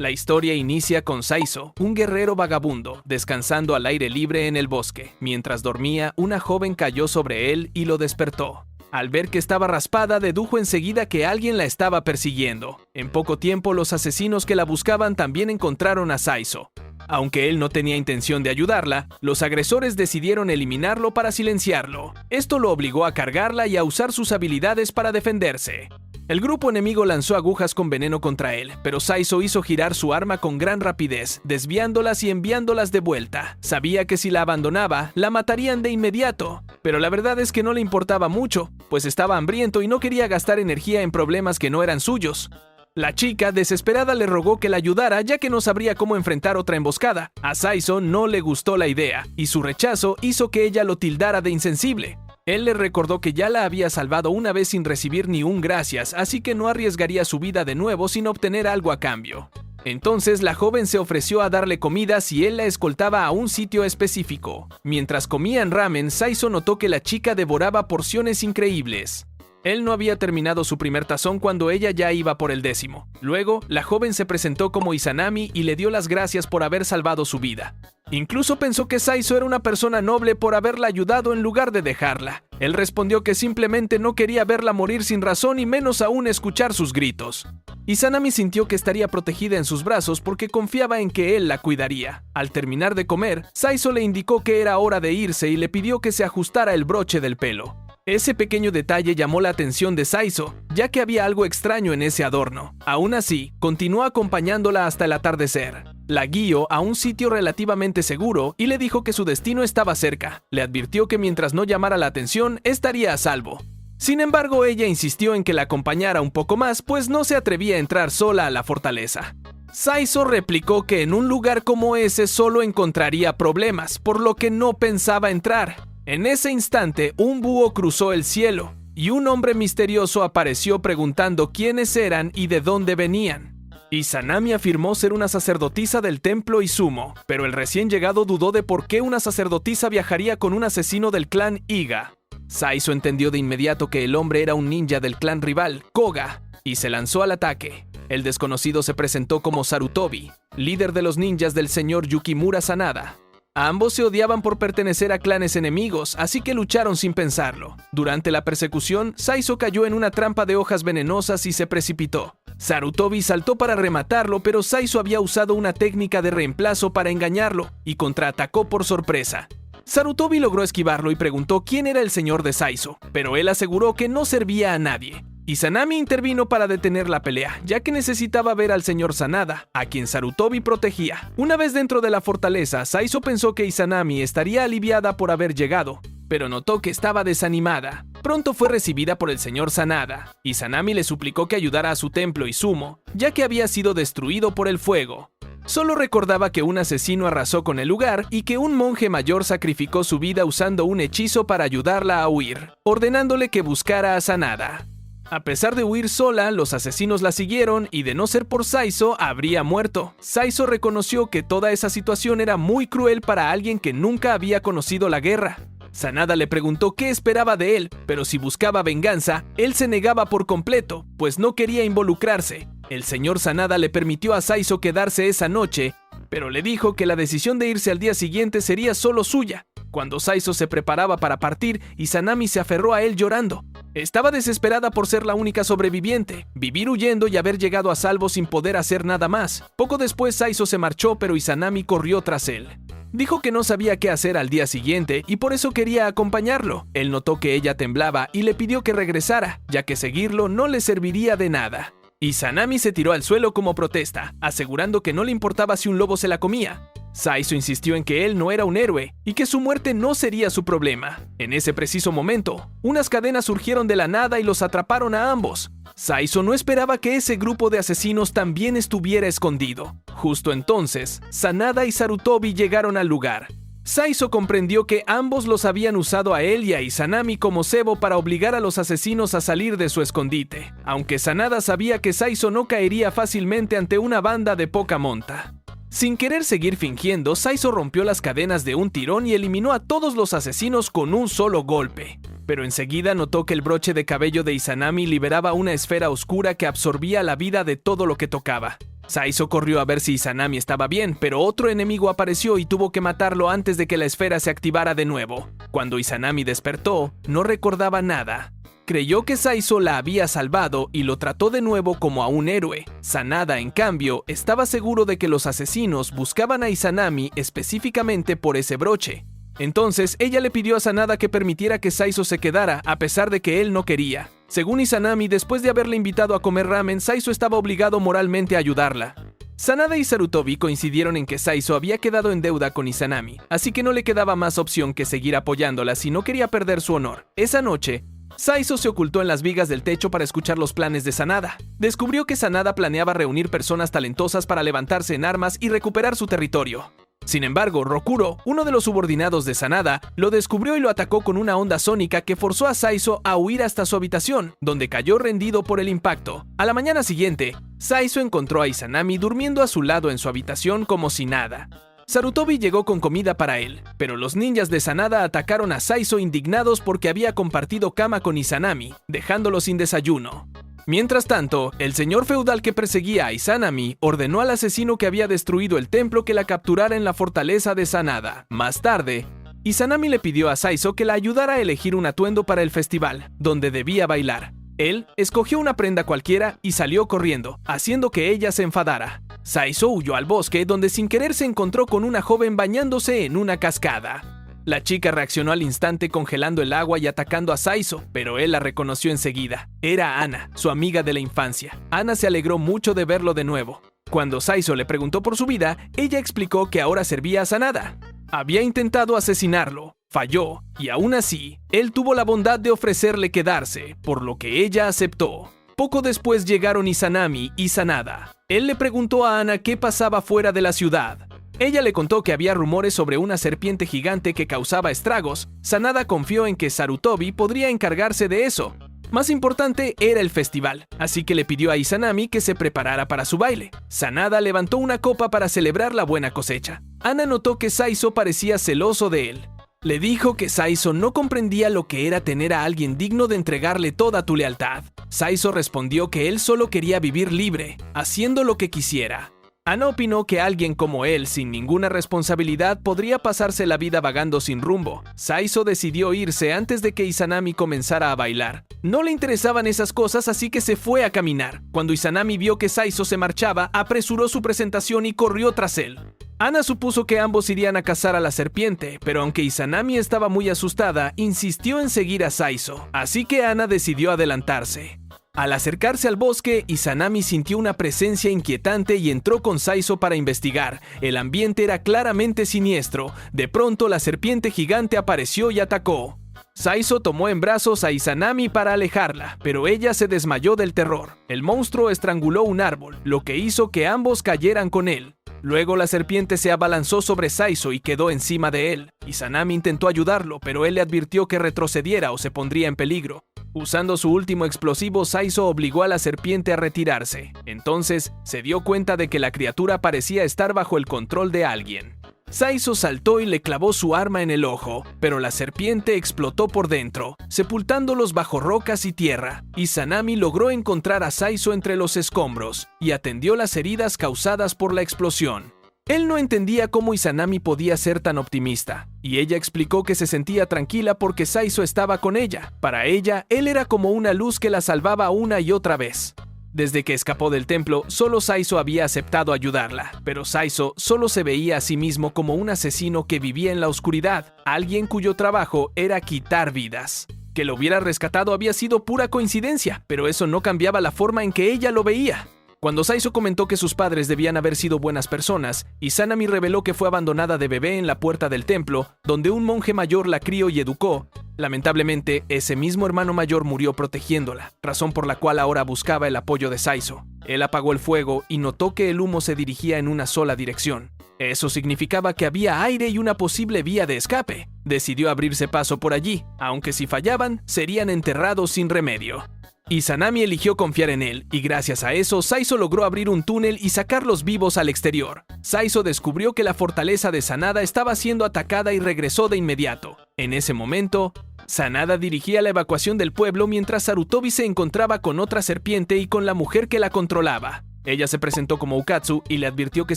La historia inicia con Saizo, un guerrero vagabundo, descansando al aire libre en el bosque. Mientras dormía, una joven cayó sobre él y lo despertó. Al ver que estaba raspada, dedujo enseguida que alguien la estaba persiguiendo. En poco tiempo, los asesinos que la buscaban también encontraron a Saizo. Aunque él no tenía intención de ayudarla, los agresores decidieron eliminarlo para silenciarlo. Esto lo obligó a cargarla y a usar sus habilidades para defenderse. El grupo enemigo lanzó agujas con veneno contra él, pero Saizo hizo girar su arma con gran rapidez, desviándolas y enviándolas de vuelta. Sabía que si la abandonaba, la matarían de inmediato, pero la verdad es que no le importaba mucho, pues estaba hambriento y no quería gastar energía en problemas que no eran suyos. La chica, desesperada, le rogó que la ayudara, ya que no sabría cómo enfrentar otra emboscada. A Saizo no le gustó la idea, y su rechazo hizo que ella lo tildara de insensible. Él le recordó que ya la había salvado una vez sin recibir ni un gracias, así que no arriesgaría su vida de nuevo sin obtener algo a cambio. Entonces la joven se ofreció a darle comida si él la escoltaba a un sitio específico. Mientras comían ramen, Saizo notó que la chica devoraba porciones increíbles. Él no había terminado su primer tazón cuando ella ya iba por el 10º. Luego, la joven se presentó como Izanami y le dio las gracias por haber salvado su vida. Incluso pensó que Saizo era una persona noble por haberla ayudado en lugar de dejarla. Él respondió que simplemente no quería verla morir sin razón y menos aún escuchar sus gritos. Izanami sintió que estaría protegida en sus brazos porque confiaba en que él la cuidaría. Al terminar de comer, Saizo le indicó que era hora de irse y le pidió que se ajustara el broche del pelo. Ese pequeño detalle llamó la atención de Saizo, ya que había algo extraño en ese adorno. Aún así, continuó acompañándola hasta el atardecer. La guió a un sitio relativamente seguro y le dijo que su destino estaba cerca. Le advirtió que mientras no llamara la atención, estaría a salvo. Sin embargo, ella insistió en que la acompañara un poco más, pues no se atrevía a entrar sola a la fortaleza. Saizo replicó que en un lugar como ese solo encontraría problemas, por lo que no pensaba entrar. En ese instante, un búho cruzó el cielo, y un hombre misterioso apareció preguntando quiénes eran y de dónde venían. Izanami afirmó ser una sacerdotisa del templo Izumo, pero el recién llegado dudó de por qué una sacerdotisa viajaría con un asesino del clan Iga. Saizo entendió de inmediato que el hombre era un ninja del clan rival, Koga, y se lanzó al ataque. El desconocido se presentó como Sarutobi, líder de los ninjas del señor Yukimura Sanada. Ambos se odiaban por pertenecer a clanes enemigos, así que lucharon sin pensarlo. Durante la persecución, Saizo cayó en una trampa de hojas venenosas y se precipitó. Sarutobi saltó para rematarlo, pero Saizo había usado una técnica de reemplazo para engañarlo y contraatacó por sorpresa. Sarutobi logró esquivarlo y preguntó quién era el señor de Saizo, pero él aseguró que no servía a nadie. Izanami intervino para detener la pelea, ya que necesitaba ver al señor Sanada, a quien Sarutobi protegía. Una vez dentro de la fortaleza, Saizo pensó que Izanami estaría aliviada por haber llegado, pero notó que estaba desanimada. Pronto fue recibida por el señor Sanada. Izanami le suplicó que ayudara a su templo Izumo, ya que había sido destruido por el fuego. Solo recordaba que un asesino arrasó con el lugar y que un monje mayor sacrificó su vida usando un hechizo para ayudarla a huir, ordenándole que buscara a Sanada. A pesar de huir sola, los asesinos la siguieron y de no ser por Saizo, habría muerto. Saizo reconoció que toda esa situación era muy cruel para alguien que nunca había conocido la guerra. Sanada le preguntó qué esperaba de él, pero si buscaba venganza, él se negaba por completo, pues no quería involucrarse. El señor Sanada le permitió a Saizo quedarse esa noche, pero le dijo que la decisión de irse al día siguiente sería solo suya. Cuando Saizo se preparaba para partir, Izanami se aferró a él llorando. Estaba desesperada por ser la única sobreviviente, vivir huyendo y haber llegado a salvo sin poder hacer nada más. Poco después Saizo se marchó, pero Izanami corrió tras él. Dijo que no sabía qué hacer al día siguiente y por eso quería acompañarlo. Él notó que ella temblaba y le pidió que regresara, ya que seguirlo no le serviría de nada. Izanami se tiró al suelo como protesta, asegurando que no le importaba si un lobo se la comía. Saizo insistió en que él no era un héroe y que su muerte no sería su problema. En ese preciso momento, unas cadenas surgieron de la nada y los atraparon a ambos. Saizo no esperaba que ese grupo de asesinos también estuviera escondido. Justo entonces, Sanada y Sarutobi llegaron al lugar. Saizo comprendió que ambos los habían usado a él y a Izanami como cebo para obligar a los asesinos a salir de su escondite, aunque Sanada sabía que Saizo no caería fácilmente ante una banda de poca monta. Sin querer seguir fingiendo, Saizo rompió las cadenas de un tirón y eliminó a todos los asesinos con un solo golpe. Pero enseguida notó que el broche de cabello de Izanami liberaba una esfera oscura que absorbía la vida de todo lo que tocaba. Saizo corrió a ver si Izanami estaba bien, pero otro enemigo apareció y tuvo que matarlo antes de que la esfera se activara de nuevo. Cuando Izanami despertó, no recordaba nada. Creyó que Saizo la había salvado y lo trató de nuevo como a un héroe. Sanada, en cambio, estaba seguro de que los asesinos buscaban a Izanami específicamente por ese broche. Entonces, ella le pidió a Sanada que permitiera que Saizo se quedara, a pesar de que él no quería. Según Izanami, después de haberle invitado a comer ramen, Saizo estaba obligado moralmente a ayudarla. Sanada y Sarutobi coincidieron en que Saizo había quedado en deuda con Izanami, así que no le quedaba más opción que seguir apoyándola si no quería perder su honor. Esa noche, Saizo se ocultó en las vigas del techo para escuchar los planes de Sanada. Descubrió que Sanada planeaba reunir personas talentosas para levantarse en armas y recuperar su territorio. Sin embargo, Rokuro, uno de los subordinados de Sanada, lo descubrió y lo atacó con una onda sónica que forzó a Saizo a huir hasta su habitación, donde cayó rendido por el impacto. A la mañana siguiente, Saizo encontró a Izanami durmiendo a su lado en su habitación como si nada. Sarutobi llegó con comida para él, pero los ninjas de Sanada atacaron a Saizo indignados porque había compartido cama con Izanami, dejándolo sin desayuno. Mientras tanto, el señor feudal que perseguía a Izanami ordenó al asesino que había destruido el templo que la capturara en la fortaleza de Sanada. Más tarde, Izanami le pidió a Saizo que la ayudara a elegir un atuendo para el festival, donde debía bailar. Él escogió una prenda cualquiera y salió corriendo, haciendo que ella se enfadara. Saizo huyó al bosque, donde sin querer se encontró con una joven bañándose en una cascada. La chica reaccionó al instante congelando el agua y atacando a Saizo, pero él la reconoció enseguida. Era Ana, su amiga de la infancia. Ana se alegró mucho de verlo de nuevo. Cuando Saizo le preguntó por su vida, ella explicó que ahora servía a Sanada. Había intentado asesinarlo, falló, y aún así, él tuvo la bondad de ofrecerle quedarse, por lo que ella aceptó. Poco después llegaron Izanami y Sanada. Él le preguntó a Ana qué pasaba fuera de la ciudad. Ella le contó que había rumores sobre una serpiente gigante que causaba estragos. Sanada confió en que Sarutobi podría encargarse de eso. Más importante era el festival, así que le pidió a Izanami que se preparara para su baile. Sanada levantó una copa para celebrar la buena cosecha. Ana notó que Saizo parecía celoso de él. Le dijo que Saizo no comprendía lo que era tener a alguien digno de entregarle toda tu lealtad. Saizo respondió que él solo quería vivir libre, haciendo lo que quisiera. Ana opinó que alguien como él, sin ninguna responsabilidad, podría pasarse la vida vagando sin rumbo. Saizo decidió irse antes de que Izanami comenzara a bailar. No le interesaban esas cosas, así que se fue a caminar. Cuando Izanami vio que Saizo se marchaba, apresuró su presentación y corrió tras él. Ana supuso que ambos irían a cazar a la serpiente, pero aunque Izanami estaba muy asustada, insistió en seguir a Saizo, así que Ana decidió adelantarse. Al acercarse al bosque, Izanami sintió una presencia inquietante y entró con Saizo para investigar. El ambiente era claramente siniestro. De pronto, la serpiente gigante apareció y atacó. Saizo tomó en brazos a Izanami para alejarla, pero ella se desmayó del terror. El monstruo estranguló un árbol, lo que hizo que ambos cayeran con él. Luego la serpiente se abalanzó sobre Saizo y quedó encima de él. Izanami intentó ayudarlo, pero él le advirtió que retrocediera o se pondría en peligro. Usando su último explosivo, Saizo obligó a la serpiente a retirarse. Entonces, se dio cuenta de que la criatura parecía estar bajo el control de alguien. Saizo saltó y le clavó su arma en el ojo, pero la serpiente explotó por dentro, sepultándolos bajo rocas y tierra. Izanami logró encontrar a Saizo entre los escombros y atendió las heridas causadas por la explosión. Él no entendía cómo Izanami podía ser tan optimista, y ella explicó que se sentía tranquila porque Saizo estaba con ella. Para ella, él era como una luz que la salvaba una y otra vez. Desde que escapó del templo, solo Saizo había aceptado ayudarla, pero Saizo solo se veía a sí mismo como un asesino que vivía en la oscuridad, alguien cuyo trabajo era quitar vidas. Que lo hubiera rescatado había sido pura coincidencia, pero eso no cambiaba la forma en que ella lo veía. Cuando Saizo comentó que sus padres debían haber sido buenas personas, Izanami reveló que fue abandonada de bebé en la puerta del templo, donde un monje mayor la crió y educó. Lamentablemente, ese mismo hermano mayor murió protegiéndola, razón por la cual ahora buscaba el apoyo de Saizo. Él apagó el fuego y notó que el humo se dirigía en una sola dirección. Eso significaba que había aire y una posible vía de escape. Decidió abrirse paso por allí, aunque si fallaban, serían enterrados sin remedio. Izanami eligió confiar en él, y gracias a eso, Saizo logró abrir un túnel y sacarlos vivos al exterior. Saizo descubrió que la fortaleza de Sanada estaba siendo atacada y regresó de inmediato. En ese momento, Sanada dirigía la evacuación del pueblo mientras Sarutobi se encontraba con otra serpiente y con la mujer que la controlaba. Ella se presentó como Ukatsu y le advirtió que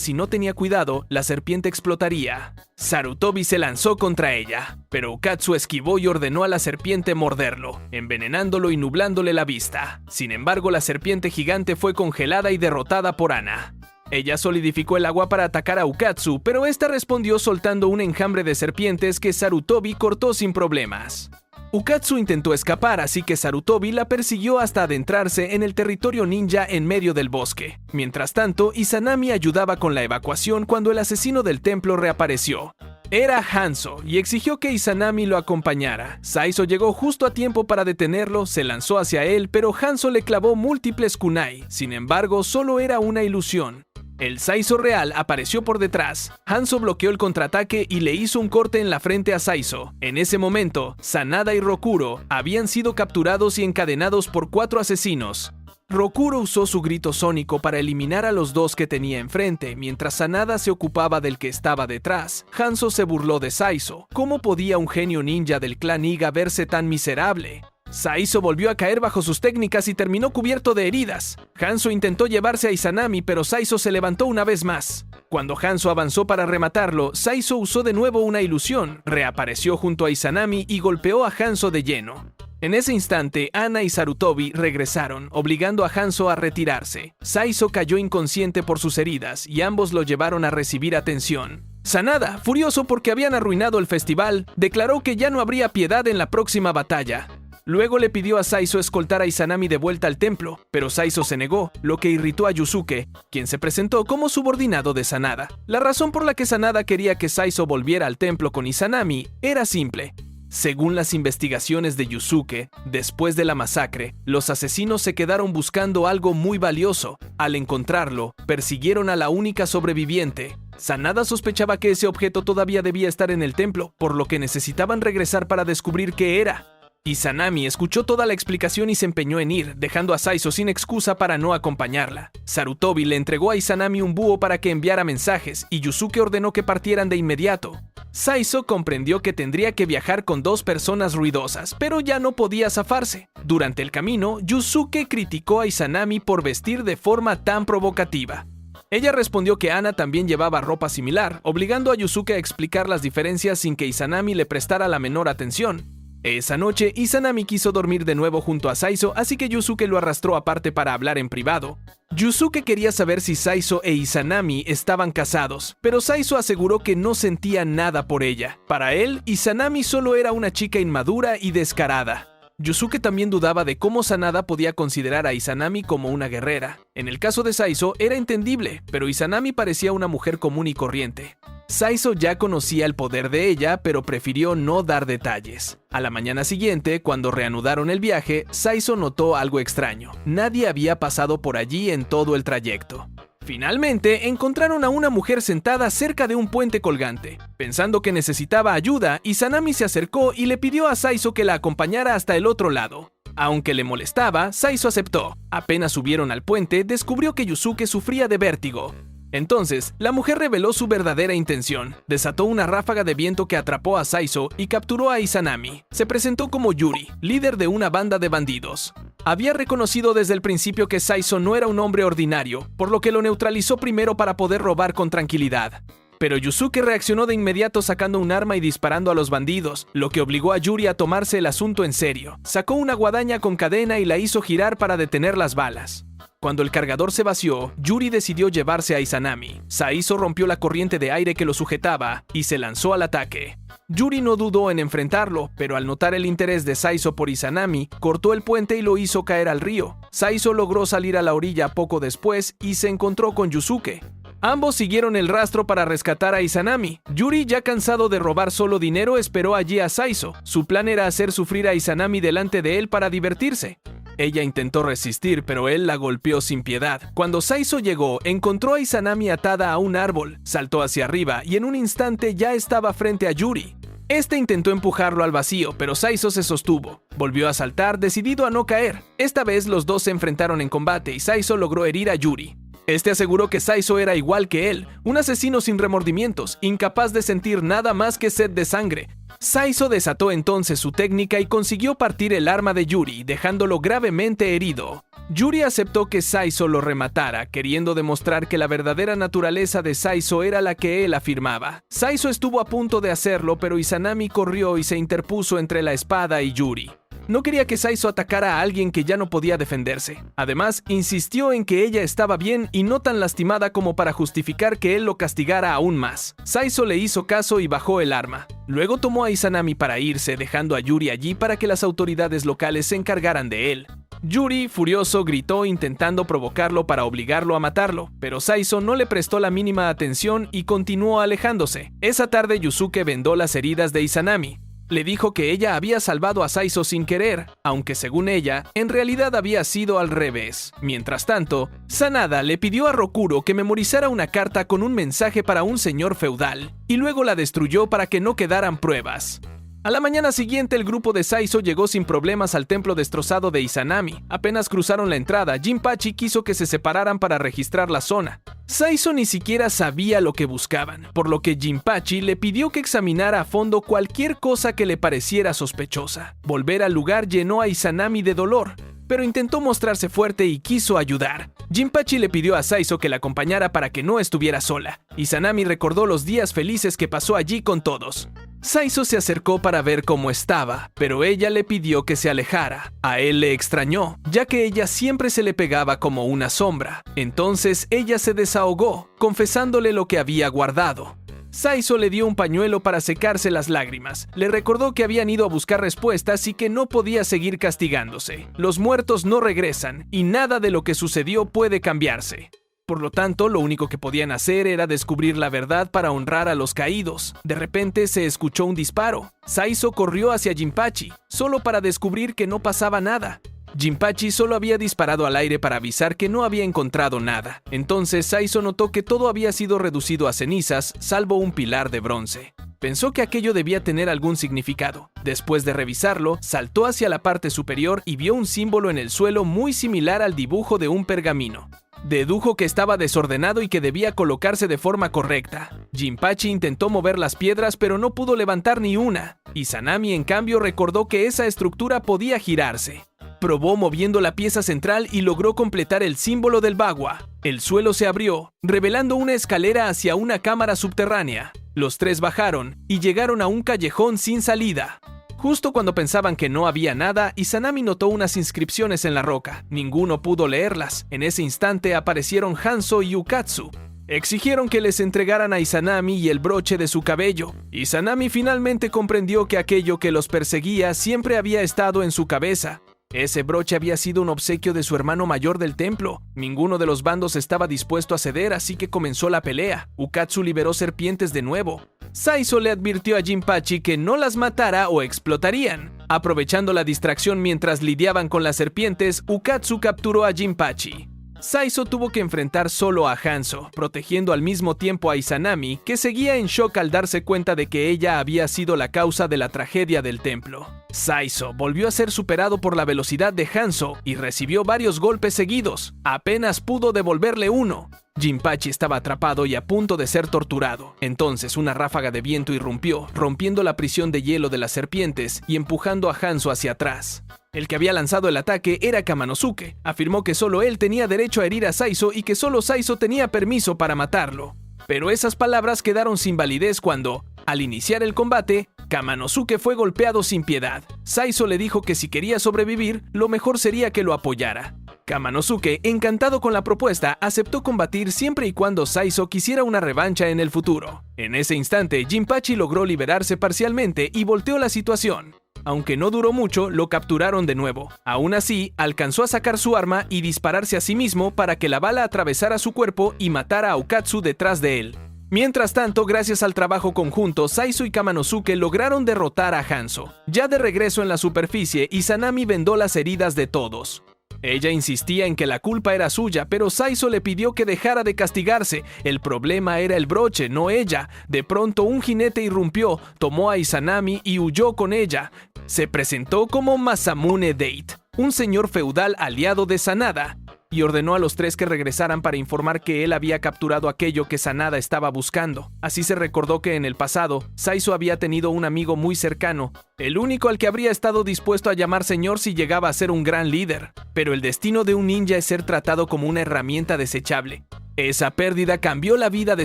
si no tenía cuidado, la serpiente explotaría. Sarutobi se lanzó contra ella, pero Ukatsu esquivó y ordenó a la serpiente morderlo, envenenándolo y nublándole la vista. Sin embargo, la serpiente gigante fue congelada y derrotada por Ana. Ella solidificó el agua para atacar a Ukatsu, pero esta respondió soltando un enjambre de serpientes que Sarutobi cortó sin problemas. Ukatsu intentó escapar, así que Sarutobi la persiguió hasta adentrarse en el territorio ninja en medio del bosque. Mientras tanto, Izanami ayudaba con la evacuación cuando el asesino del templo reapareció. Era Hanzo y exigió que Izanami lo acompañara. Saizo llegó justo a tiempo para detenerlo, se lanzó hacia él, pero Hanzo le clavó múltiples kunai. Sin embargo, solo era una ilusión. El Saizo real apareció por detrás. Hanzo bloqueó el contraataque y le hizo un corte en la frente a Saizo. En ese momento, Sanada y Rokuro habían sido capturados y encadenados por 4 asesinos. Rokuro usó su grito sónico para eliminar a los 2 que tenía enfrente, mientras Sanada se ocupaba del que estaba detrás. Hanzo se burló de Saizo. ¿Cómo podía un genio ninja del clan Iga verse tan miserable? Saizo volvió a caer bajo sus técnicas y terminó cubierto de heridas. Hanzo intentó llevarse a Izanami, pero Saizo se levantó una vez más. Cuando Hanzo avanzó para rematarlo, Saizo usó de nuevo una ilusión, reapareció junto a Izanami y golpeó a Hanzo de lleno. En ese instante, Ana y Sarutobi regresaron, obligando a Hanzo a retirarse. Saizo cayó inconsciente por sus heridas y ambos lo llevaron a recibir atención. Sanada, furioso porque habían arruinado el festival, declaró que ya no habría piedad en la próxima batalla. Luego le pidió a Saizo escoltar a Izanami de vuelta al templo, pero Saizo se negó, lo que irritó a Yusuke, quien se presentó como subordinado de Sanada. La razón por la que Sanada quería que Saizo volviera al templo con Izanami era simple. Según las investigaciones de Yusuke, después de la masacre, los asesinos se quedaron buscando algo muy valioso. Al encontrarlo, persiguieron a la única sobreviviente. Sanada sospechaba que ese objeto todavía debía estar en el templo, por lo que necesitaban regresar para descubrir qué era. Izanami escuchó toda la explicación y se empeñó en ir, dejando a Saizo sin excusa para no acompañarla. Sarutobi le entregó a Izanami un búho para que enviara mensajes, y Yusuke ordenó que partieran de inmediato. Saizo comprendió que tendría que viajar con 2 personas ruidosas, pero ya no podía zafarse. Durante el camino, Yusuke criticó a Izanami por vestir de forma tan provocativa. Ella respondió que Ana también llevaba ropa similar, obligando a Yusuke a explicar las diferencias sin que Izanami le prestara la menor atención. Esa noche, Izanami quiso dormir de nuevo junto a Saizo, así que Yusuke lo arrastró aparte para hablar en privado. Yusuke quería saber si Saizo e Izanami estaban casados, pero Saizo aseguró que no sentía nada por ella. Para él, Izanami solo era una chica inmadura y descarada. Yusuke también dudaba de cómo Sanada podía considerar a Izanami como una guerrera. En el caso de Saizo era entendible, pero Izanami parecía una mujer común y corriente. Saizo ya conocía el poder de ella, pero prefirió no dar detalles. A la mañana siguiente, cuando reanudaron el viaje, Saizo notó algo extraño. Nadie había pasado por allí en todo el trayecto. Finalmente, encontraron a una mujer sentada cerca de un puente colgante. Pensando que necesitaba ayuda, Izanami se acercó y le pidió a Saizo que la acompañara hasta el otro lado. Aunque le molestaba, Saizo aceptó. Apenas subieron al puente, descubrió que Yusuke sufría de vértigo. Entonces, la mujer reveló su verdadera intención. Desató una ráfaga de viento que atrapó a Saizo y capturó a Izanami. Se presentó como Yuri, líder de una banda de bandidos. Había reconocido desde el principio que Saizo no era un hombre ordinario, por lo que lo neutralizó primero para poder robar con tranquilidad. Pero Yusuke reaccionó de inmediato sacando un arma y disparando a los bandidos, lo que obligó a Yuri a tomarse el asunto en serio. Sacó una guadaña con cadena y la hizo girar para detener las balas. Cuando el cargador se vació, Yuri decidió llevarse a Izanami. Saizo rompió la corriente de aire que lo sujetaba y se lanzó al ataque. Yuri no dudó en enfrentarlo, pero al notar el interés de Saizo por Izanami, cortó el puente y lo hizo caer al río. Saizo logró salir a la orilla poco después y se encontró con Yusuke. Ambos siguieron el rastro para rescatar a Izanami. Yuri, ya cansado de robar solo dinero, esperó allí a Saizo. Su plan era hacer sufrir a Izanami delante de él para divertirse. Ella intentó resistir, pero él la golpeó sin piedad. Cuando Saizo llegó, encontró a Izanami atada a un árbol, saltó hacia arriba y en un instante ya estaba frente a Yuri. Este intentó empujarlo al vacío, pero Saizo se sostuvo. Volvió a saltar, decidido a no caer. Esta vez los dos se enfrentaron en combate y Saizo logró herir a Yuri. Este aseguró que Saizo era igual que él, un asesino sin remordimientos, incapaz de sentir nada más que sed de sangre. Saizo desató entonces su técnica y consiguió partir el arma de Yuri, dejándolo gravemente herido. Yuri aceptó que Saizo lo rematara, queriendo demostrar que la verdadera naturaleza de Saizo era la que él afirmaba. Saizo estuvo a punto de hacerlo, pero Izanami corrió y se interpuso entre la espada y Yuri. No quería que Saizo atacara a alguien que ya no podía defenderse. Además, insistió en que ella estaba bien y no tan lastimada como para justificar que él lo castigara aún más. Saizo le hizo caso y bajó el arma. Luego tomó a Izanami para irse, dejando a Yuri allí para que las autoridades locales se encargaran de él. Yuri, furioso, gritó intentando provocarlo para obligarlo a matarlo, pero Saizo no le prestó la mínima atención y continuó alejándose. Esa tarde Yusuke vendó las heridas de Izanami. Le dijo que ella había salvado a Saizo sin querer, aunque según ella, en realidad había sido al revés. Mientras tanto, Sanada le pidió a Rokuro que memorizara una carta con un mensaje para un señor feudal, y luego la destruyó para que no quedaran pruebas. A la mañana siguiente, el grupo de Saizo llegó sin problemas al templo destrozado de Izanami. Apenas cruzaron la entrada, Jinpachi quiso que se separaran para registrar la zona. Saizo ni siquiera sabía lo que buscaban, por lo que Jinpachi le pidió que examinara a fondo cualquier cosa que le pareciera sospechosa. Volver al lugar llenó a Izanami de dolor, pero intentó mostrarse fuerte y quiso ayudar. Jinpachi le pidió a Saizo que la acompañara para que no estuviera sola. Izanami recordó los días felices que pasó allí con todos. Saizo se acercó para ver cómo estaba, pero ella le pidió que se alejara. A él le extrañó, ya que ella siempre se le pegaba como una sombra. Entonces ella se desahogó, confesándole lo que había guardado. Saizo le dio un pañuelo para secarse las lágrimas. Le recordó que habían ido a buscar respuestas y que no podía seguir castigándose. Los muertos no regresan, y nada de lo que sucedió puede cambiarse. Por lo tanto, lo único que podían hacer era descubrir la verdad para honrar a los caídos. De repente se escuchó un disparo. Saizo corrió hacia Jinpachi, solo para descubrir que no pasaba nada. Jinpachi solo había disparado al aire para avisar que no había encontrado nada. Entonces Saizo notó que todo había sido reducido a cenizas, salvo un pilar de bronce. Pensó que aquello debía tener algún significado. Después de revisarlo, saltó hacia la parte superior y vio un símbolo en el suelo muy similar al dibujo de un pergamino. Dedujo que estaba desordenado y que debía colocarse de forma correcta. Jinpachi intentó mover las piedras, pero no pudo levantar ni una. Izanami, en cambio, recordó que esa estructura podía girarse. Probó moviendo la pieza central y logró completar el símbolo del bagua. El suelo se abrió, revelando una escalera hacia una cámara subterránea. Los tres bajaron y llegaron a un callejón sin salida. Justo cuando pensaban que no había nada, Izanami notó unas inscripciones en la roca. Ninguno pudo leerlas. En ese instante aparecieron Hanzo y Ukatsu. Exigieron que les entregaran a Izanami y el broche de su cabello. Izanami finalmente comprendió que aquello que los perseguía siempre había estado en su cabeza. Ese broche había sido un obsequio de su hermano mayor del templo. Ninguno de los bandos estaba dispuesto a ceder, así que comenzó la pelea. Ukatsu liberó serpientes de nuevo. Saizo le advirtió a Jinpachi que no las matara o explotarían. Aprovechando la distracción mientras lidiaban con las serpientes, Ukatsu capturó a Jinpachi. Saizo tuvo que enfrentar solo a Hanzo, protegiendo al mismo tiempo a Izanami, que seguía en shock al darse cuenta de que ella había sido la causa de la tragedia del templo. Saizo volvió a ser superado por la velocidad de Hanzo y recibió varios golpes seguidos. Apenas pudo devolverle uno. Jinpachi estaba atrapado y a punto de ser torturado. Entonces una ráfaga de viento irrumpió, rompiendo la prisión de hielo de las serpientes y empujando a Hanzo hacia atrás. El que había lanzado el ataque era Kamanosuke. Afirmó que solo él tenía derecho a herir a Saizo y que solo Saizo tenía permiso para matarlo. Pero esas palabras quedaron sin validez cuando, al iniciar el combate, Kamanosuke fue golpeado sin piedad. Saizo le dijo que si quería sobrevivir, lo mejor sería que lo apoyara. Kamanosuke, encantado con la propuesta, aceptó combatir siempre y cuando Saizo quisiera una revancha en el futuro. En ese instante, Jinpachi logró liberarse parcialmente y volteó la situación. Aunque no duró mucho, lo capturaron de nuevo. Aún así, alcanzó a sacar su arma y dispararse a sí mismo para que la bala atravesara su cuerpo y matara a Ukatsu detrás de él. Mientras tanto, gracias al trabajo conjunto, Saizo y Kamanosuke lograron derrotar a Hanzo. Ya de regreso en la superficie, Izanami vendó las heridas de todos. Ella insistía en que la culpa era suya, pero Saizo le pidió que dejara de castigarse. El problema era el broche, no ella. De pronto un jinete irrumpió, tomó a Izanami y huyó con ella. Se presentó como Masamune Date, un señor feudal aliado de Sanada. y ordenó a los tres que regresaran para informar que él había capturado aquello que Sanada estaba buscando. Así se recordó que en el pasado, Saizo había tenido un amigo muy cercano, el único al que habría estado dispuesto a llamar señor si llegaba a ser un gran líder. Pero el destino de un ninja es ser tratado como una herramienta desechable. Esa pérdida cambió la vida de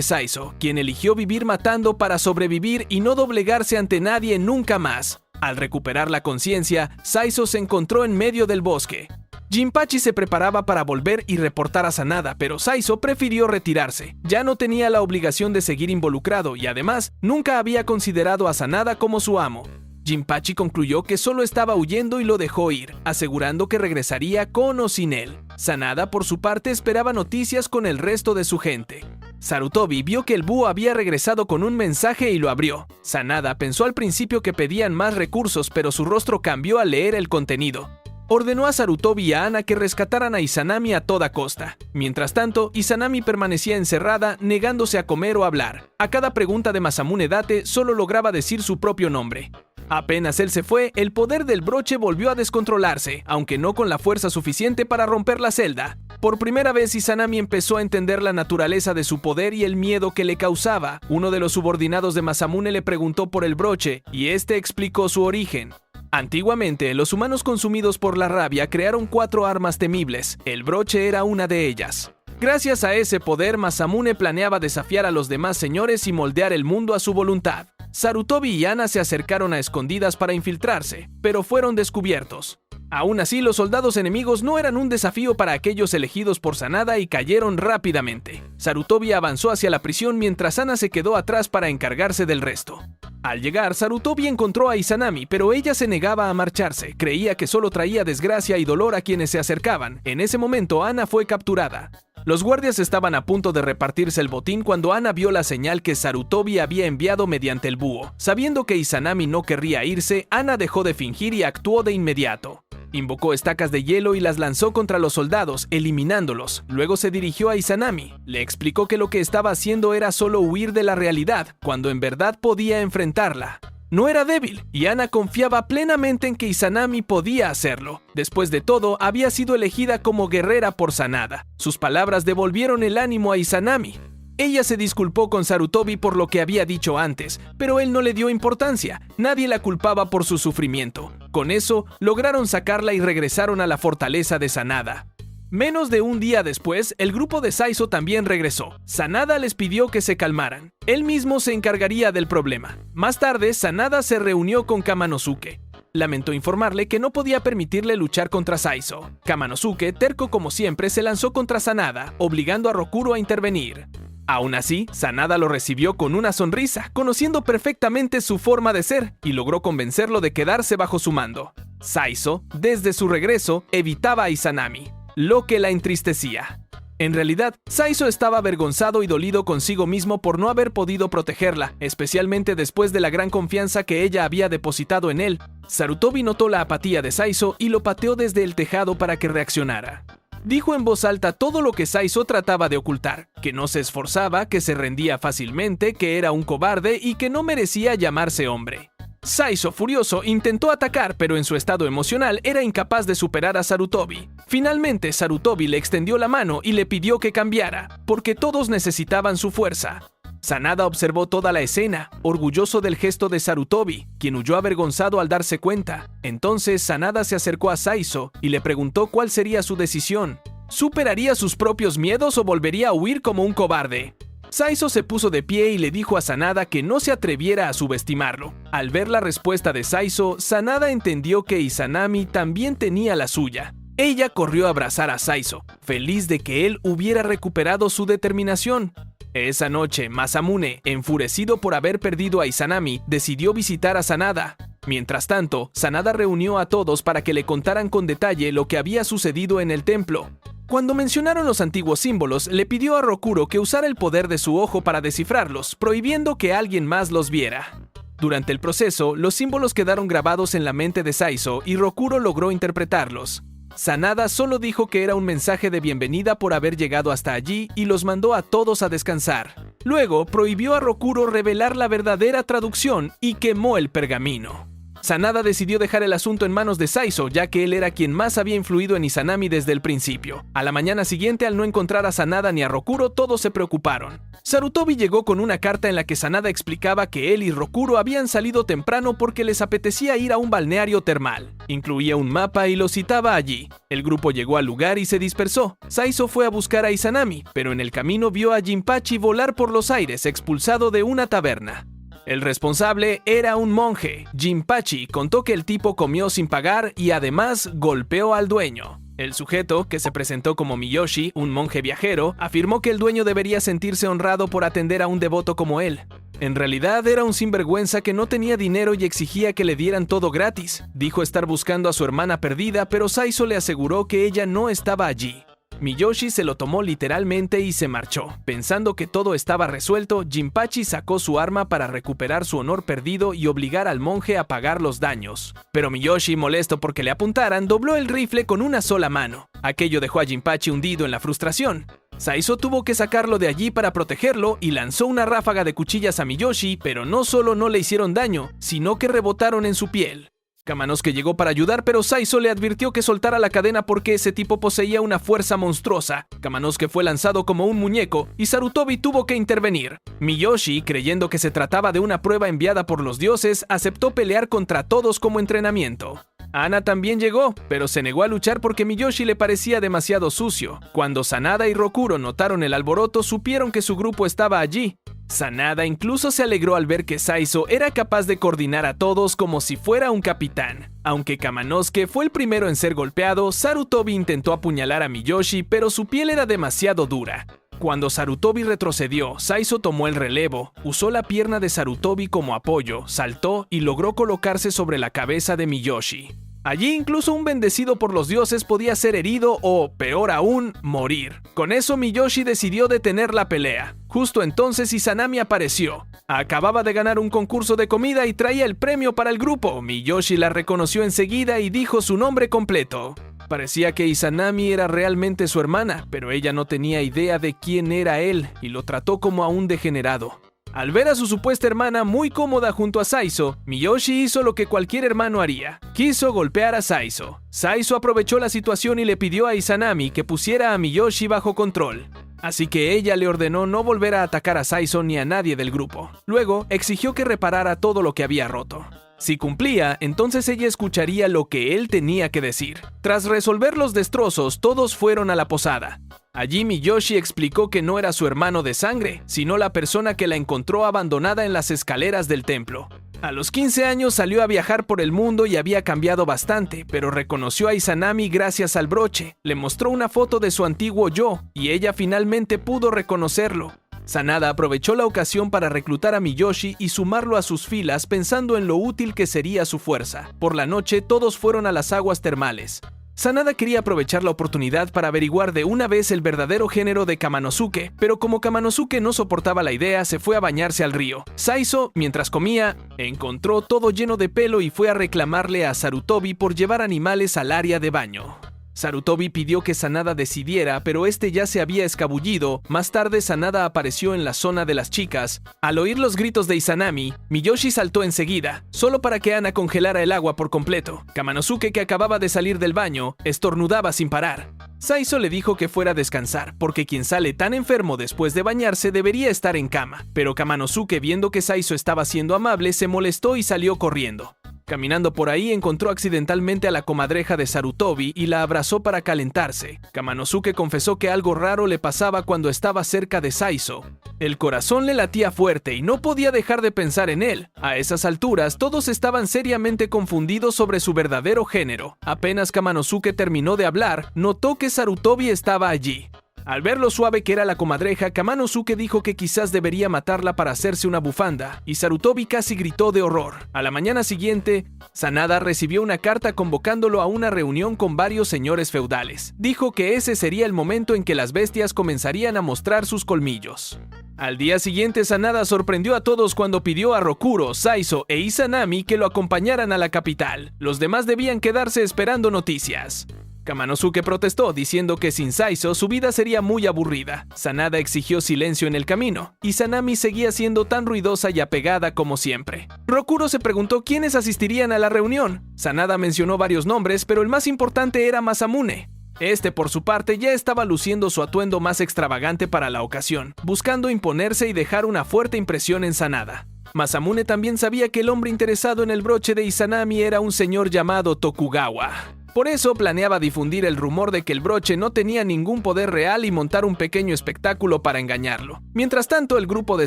Saizo, quien eligió vivir matando para sobrevivir y no doblegarse ante nadie nunca más. Al recuperar la conciencia, Saizo se encontró en medio del bosque. Jinpachi se preparaba para volver y reportar a Sanada, pero Saizo prefirió retirarse. Ya no tenía la obligación de seguir involucrado y además nunca había considerado a Sanada como su amo. Jinpachi concluyó que solo estaba huyendo y lo dejó ir, asegurando que regresaría con o sin él. Sanada, por su parte, esperaba noticias con el resto de su gente. Sarutobi vio que el búho había regresado con un mensaje y lo abrió. Sanada pensó al principio que pedían más recursos, pero su rostro cambió al leer el contenido. Ordenó a Sarutobi y a Ana que rescataran a Izanami a toda costa. Mientras tanto, Izanami permanecía encerrada, negándose a comer o hablar. A cada pregunta de Masamune Date, solo lograba decir su propio nombre. Apenas él se fue, el poder del broche volvió a descontrolarse, aunque no con la fuerza suficiente para romper la celda. Por primera vez, Izanami empezó a entender la naturaleza de su poder y el miedo que le causaba. Uno de los subordinados de Masamune le preguntó por el broche, y este explicó su origen. Antiguamente, los humanos consumidos por la rabia crearon 4 armas temibles. El broche era una de ellas. Gracias a ese poder, Masamune planeaba desafiar a los demás señores y moldear el mundo a su voluntad. Sarutobi y Ana se acercaron a escondidas para infiltrarse, pero fueron descubiertos. Aún así, los soldados enemigos no eran un desafío para aquellos elegidos por Sanada y cayeron rápidamente. Sarutobi avanzó hacia la prisión mientras Ana se quedó atrás para encargarse del resto. Al llegar, Sarutobi encontró a Izanami, pero ella se negaba a marcharse. Creía que solo traía desgracia y dolor a quienes se acercaban. En ese momento, Ana fue capturada. Los guardias estaban a punto de repartirse el botín cuando Ana vio la señal que Sarutobi había enviado mediante el búho. Sabiendo que Izanami no querría irse, Ana dejó de fingir y actuó de inmediato. Invocó estacas de hielo y las lanzó contra los soldados, eliminándolos. Luego se dirigió a Izanami. Le explicó que lo que estaba haciendo era solo huir de la realidad, cuando en verdad podía enfrentarla. No era débil, y Ana confiaba plenamente en que Izanami podía hacerlo. Después de todo, había sido elegida como guerrera por Sanada. Sus palabras devolvieron el ánimo a Izanami. Ella se disculpó con Sarutobi por lo que había dicho antes, pero él no le dio importancia. Nadie la culpaba por su sufrimiento. Con eso, lograron sacarla y regresaron a la fortaleza de Sanada. Menos de un día después, el grupo de Saizo también regresó. Sanada les pidió que se calmaran. Él mismo se encargaría del problema. Más tarde, Sanada se reunió con Kamanosuke. Lamentó informarle que no podía permitirle luchar contra Saizo. Kamanosuke, terco como siempre, se lanzó contra Sanada, obligando a Rokuro a intervenir. Aún así, Sanada lo recibió con una sonrisa, conociendo perfectamente su forma de ser, y logró convencerlo de quedarse bajo su mando. Saizo, desde su regreso, evitaba a Izanami, lo que la entristecía. En realidad, Saizo estaba avergonzado y dolido consigo mismo por no haber podido protegerla, especialmente después de la gran confianza que ella había depositado en él. Sarutobi notó la apatía de Saizo y lo pateó desde el tejado para que reaccionara. Dijo en voz alta todo lo que Saizo trataba de ocultar, que no se esforzaba, que se rendía fácilmente, que era un cobarde y que no merecía llamarse hombre. Saizo, furioso, intentó atacar, pero en su estado emocional era incapaz de superar a Sarutobi. Finalmente, Sarutobi le extendió la mano y le pidió que cambiara, porque todos necesitaban su fuerza. Sanada observó toda la escena, orgulloso del gesto de Sarutobi, quien huyó avergonzado al darse cuenta. Entonces Sanada se acercó a Saizo y le preguntó cuál sería su decisión. ¿Superaría sus propios miedos o volvería a huir como un cobarde? Saizo se puso de pie y le dijo a Sanada que no se atreviera a subestimarlo. Al ver la respuesta de Saizo, Sanada entendió que Izanami también tenía la suya. Ella corrió a abrazar a Saizo, feliz de que él hubiera recuperado su determinación. Esa noche, Masamune, enfurecido por haber perdido a Izanami, decidió visitar a Sanada. Mientras tanto, Sanada reunió a todos para que le contaran con detalle lo que había sucedido en el templo. Cuando mencionaron los antiguos símbolos, le pidió a Rokuro que usara el poder de su ojo para descifrarlos, prohibiendo que alguien más los viera. Durante el proceso, los símbolos quedaron grabados en la mente de Saizo y Rokuro logró interpretarlos. Sanada solo dijo que era un mensaje de bienvenida por haber llegado hasta allí y los mandó a todos a descansar. Luego, prohibió a Rokuro revelar la verdadera traducción y quemó el pergamino. Sanada decidió dejar el asunto en manos de Saizo, ya que él era quien más había influido en Izanami desde el principio. A la mañana siguiente, al no encontrar a Sanada ni a Rokuro, todos se preocuparon. Sarutobi llegó con una carta en la que Sanada explicaba que él y Rokuro habían salido temprano porque les apetecía ir a un balneario termal. Incluía un mapa y lo citaba allí. El grupo llegó al lugar y se dispersó. Saizo fue a buscar a Izanami, pero en el camino vio a Jinpachi volar por los aires expulsado de una taberna. El responsable era un monje. Jinpachi contó que el tipo comió sin pagar y además golpeó al dueño. El sujeto, que se presentó como Miyoshi, un monje viajero, afirmó que el dueño debería sentirse honrado por atender a un devoto como él. En realidad era un sinvergüenza que no tenía dinero y exigía que le dieran todo gratis. Dijo estar buscando a su hermana perdida, pero Saizo le aseguró que ella no estaba allí. Miyoshi se lo tomó literalmente y se marchó. Pensando que todo estaba resuelto, Jinpachi sacó su arma para recuperar su honor perdido y obligar al monje a pagar los daños. Pero Miyoshi, molesto porque le apuntaran, dobló el rifle con una sola mano. Aquello dejó a Jinpachi hundido en la frustración. Saizo tuvo que sacarlo de allí para protegerlo y lanzó una ráfaga de cuchillas a Miyoshi, pero no solo no le hicieron daño, sino que rebotaron en su piel. Kamanosuke llegó para ayudar, pero Saizo le advirtió que soltara la cadena porque ese tipo poseía una fuerza monstruosa. Kamanosuke fue lanzado como un muñeco y Sarutobi tuvo que intervenir. Miyoshi, creyendo que se trataba de una prueba enviada por los dioses, aceptó pelear contra todos como entrenamiento. Ana también llegó, pero se negó a luchar porque Miyoshi le parecía demasiado sucio. Cuando Sanada y Rokuro notaron el alboroto, supieron que su grupo estaba allí. Sanada incluso se alegró al ver que Saizo era capaz de coordinar a todos como si fuera un capitán. Aunque Kamanosuke fue el primero en ser golpeado, Sarutobi intentó apuñalar a Miyoshi, pero su piel era demasiado dura. Cuando Sarutobi retrocedió, Saizo tomó el relevo, usó la pierna de Sarutobi como apoyo, saltó y logró colocarse sobre la cabeza de Miyoshi. Allí incluso un bendecido por los dioses podía ser herido o, peor aún, morir. Con eso Miyoshi decidió detener la pelea. Justo entonces Izanami apareció. Acababa de ganar un concurso de comida y traía el premio para el grupo. Miyoshi la reconoció enseguida y dijo su nombre completo. Parecía que Izanami era realmente su hermana, pero ella no tenía idea de quién era él y lo trató como a un degenerado. Al ver a su supuesta hermana muy cómoda junto a Saizo, Miyoshi hizo lo que cualquier hermano haría. Quiso golpear a Saizo. Saizo aprovechó la situación y le pidió a Izanami que pusiera a Miyoshi bajo control. Así que ella le ordenó no volver a atacar a Saizo ni a nadie del grupo. Luego, exigió que reparara todo lo que había roto. Si cumplía, entonces ella escucharía lo que él tenía que decir. Tras resolver los destrozos, todos fueron a la posada. Allí Miyoshi explicó que no era su hermano de sangre, sino la persona que la encontró abandonada en las escaleras del templo. A los 15 años salió a viajar por el mundo y había cambiado bastante, pero reconoció a Izanami gracias al broche. Le mostró una foto de su antiguo yo, y ella finalmente pudo reconocerlo. Sanada aprovechó la ocasión para reclutar a Miyoshi y sumarlo a sus filas pensando en lo útil que sería su fuerza. Por la noche todos fueron a las aguas termales. Sanada quería aprovechar la oportunidad para averiguar de una vez el verdadero género de Kamanosuke, pero como Kamanosuke no soportaba la idea, se fue a bañarse al río. Saizo, mientras comía, encontró todo lleno de pelo y fue a reclamarle a Sarutobi por llevar animales al área de baño. Sarutobi pidió que Sanada decidiera, pero este ya se había escabullido. Más tarde Sanada apareció en la zona de las chicas. Al oír los gritos de Izanami, Miyoshi saltó enseguida, solo para que Ana congelara el agua por completo. Kamanosuke, que acababa de salir del baño, estornudaba sin parar. Saizo le dijo que fuera a descansar, porque quien sale tan enfermo después de bañarse debería estar en cama. Pero Kamanosuke, viendo que Saizo estaba siendo amable, se molestó y salió corriendo. Caminando por ahí encontró accidentalmente a la comadreja de Sarutobi y la abrazó para calentarse. Kamanosuke confesó que algo raro le pasaba cuando estaba cerca de Saizo. El corazón le latía fuerte y no podía dejar de pensar en él. A esas alturas todos estaban seriamente confundidos sobre su verdadero género. Apenas Kamanosuke terminó de hablar, notó que Sarutobi estaba allí. Al ver lo suave que era la comadreja, Kamanosuke dijo que quizás debería matarla para hacerse una bufanda, y Sarutobi casi gritó de horror. A la mañana siguiente, Sanada recibió una carta convocándolo a una reunión con varios señores feudales. Dijo que ese sería el momento en que las bestias comenzarían a mostrar sus colmillos. Al día siguiente, Sanada sorprendió a todos cuando pidió a Rokuro, Saizo e Izanami que lo acompañaran a la capital. Los demás debían quedarse esperando noticias. Kamanosuke protestó, diciendo que sin Saizo su vida sería muy aburrida. Sanada exigió silencio en el camino, y Sanami seguía siendo tan ruidosa y apegada como siempre. Rokuro se preguntó quiénes asistirían a la reunión. Sanada mencionó varios nombres, pero el más importante era Masamune. Este, por su parte, ya estaba luciendo su atuendo más extravagante para la ocasión, buscando imponerse y dejar una fuerte impresión en Sanada. Masamune también sabía que el hombre interesado en el broche de Izanami era un señor llamado Tokugawa. Por eso planeaba difundir el rumor de que el broche no tenía ningún poder real y montar un pequeño espectáculo para engañarlo. Mientras tanto, el grupo de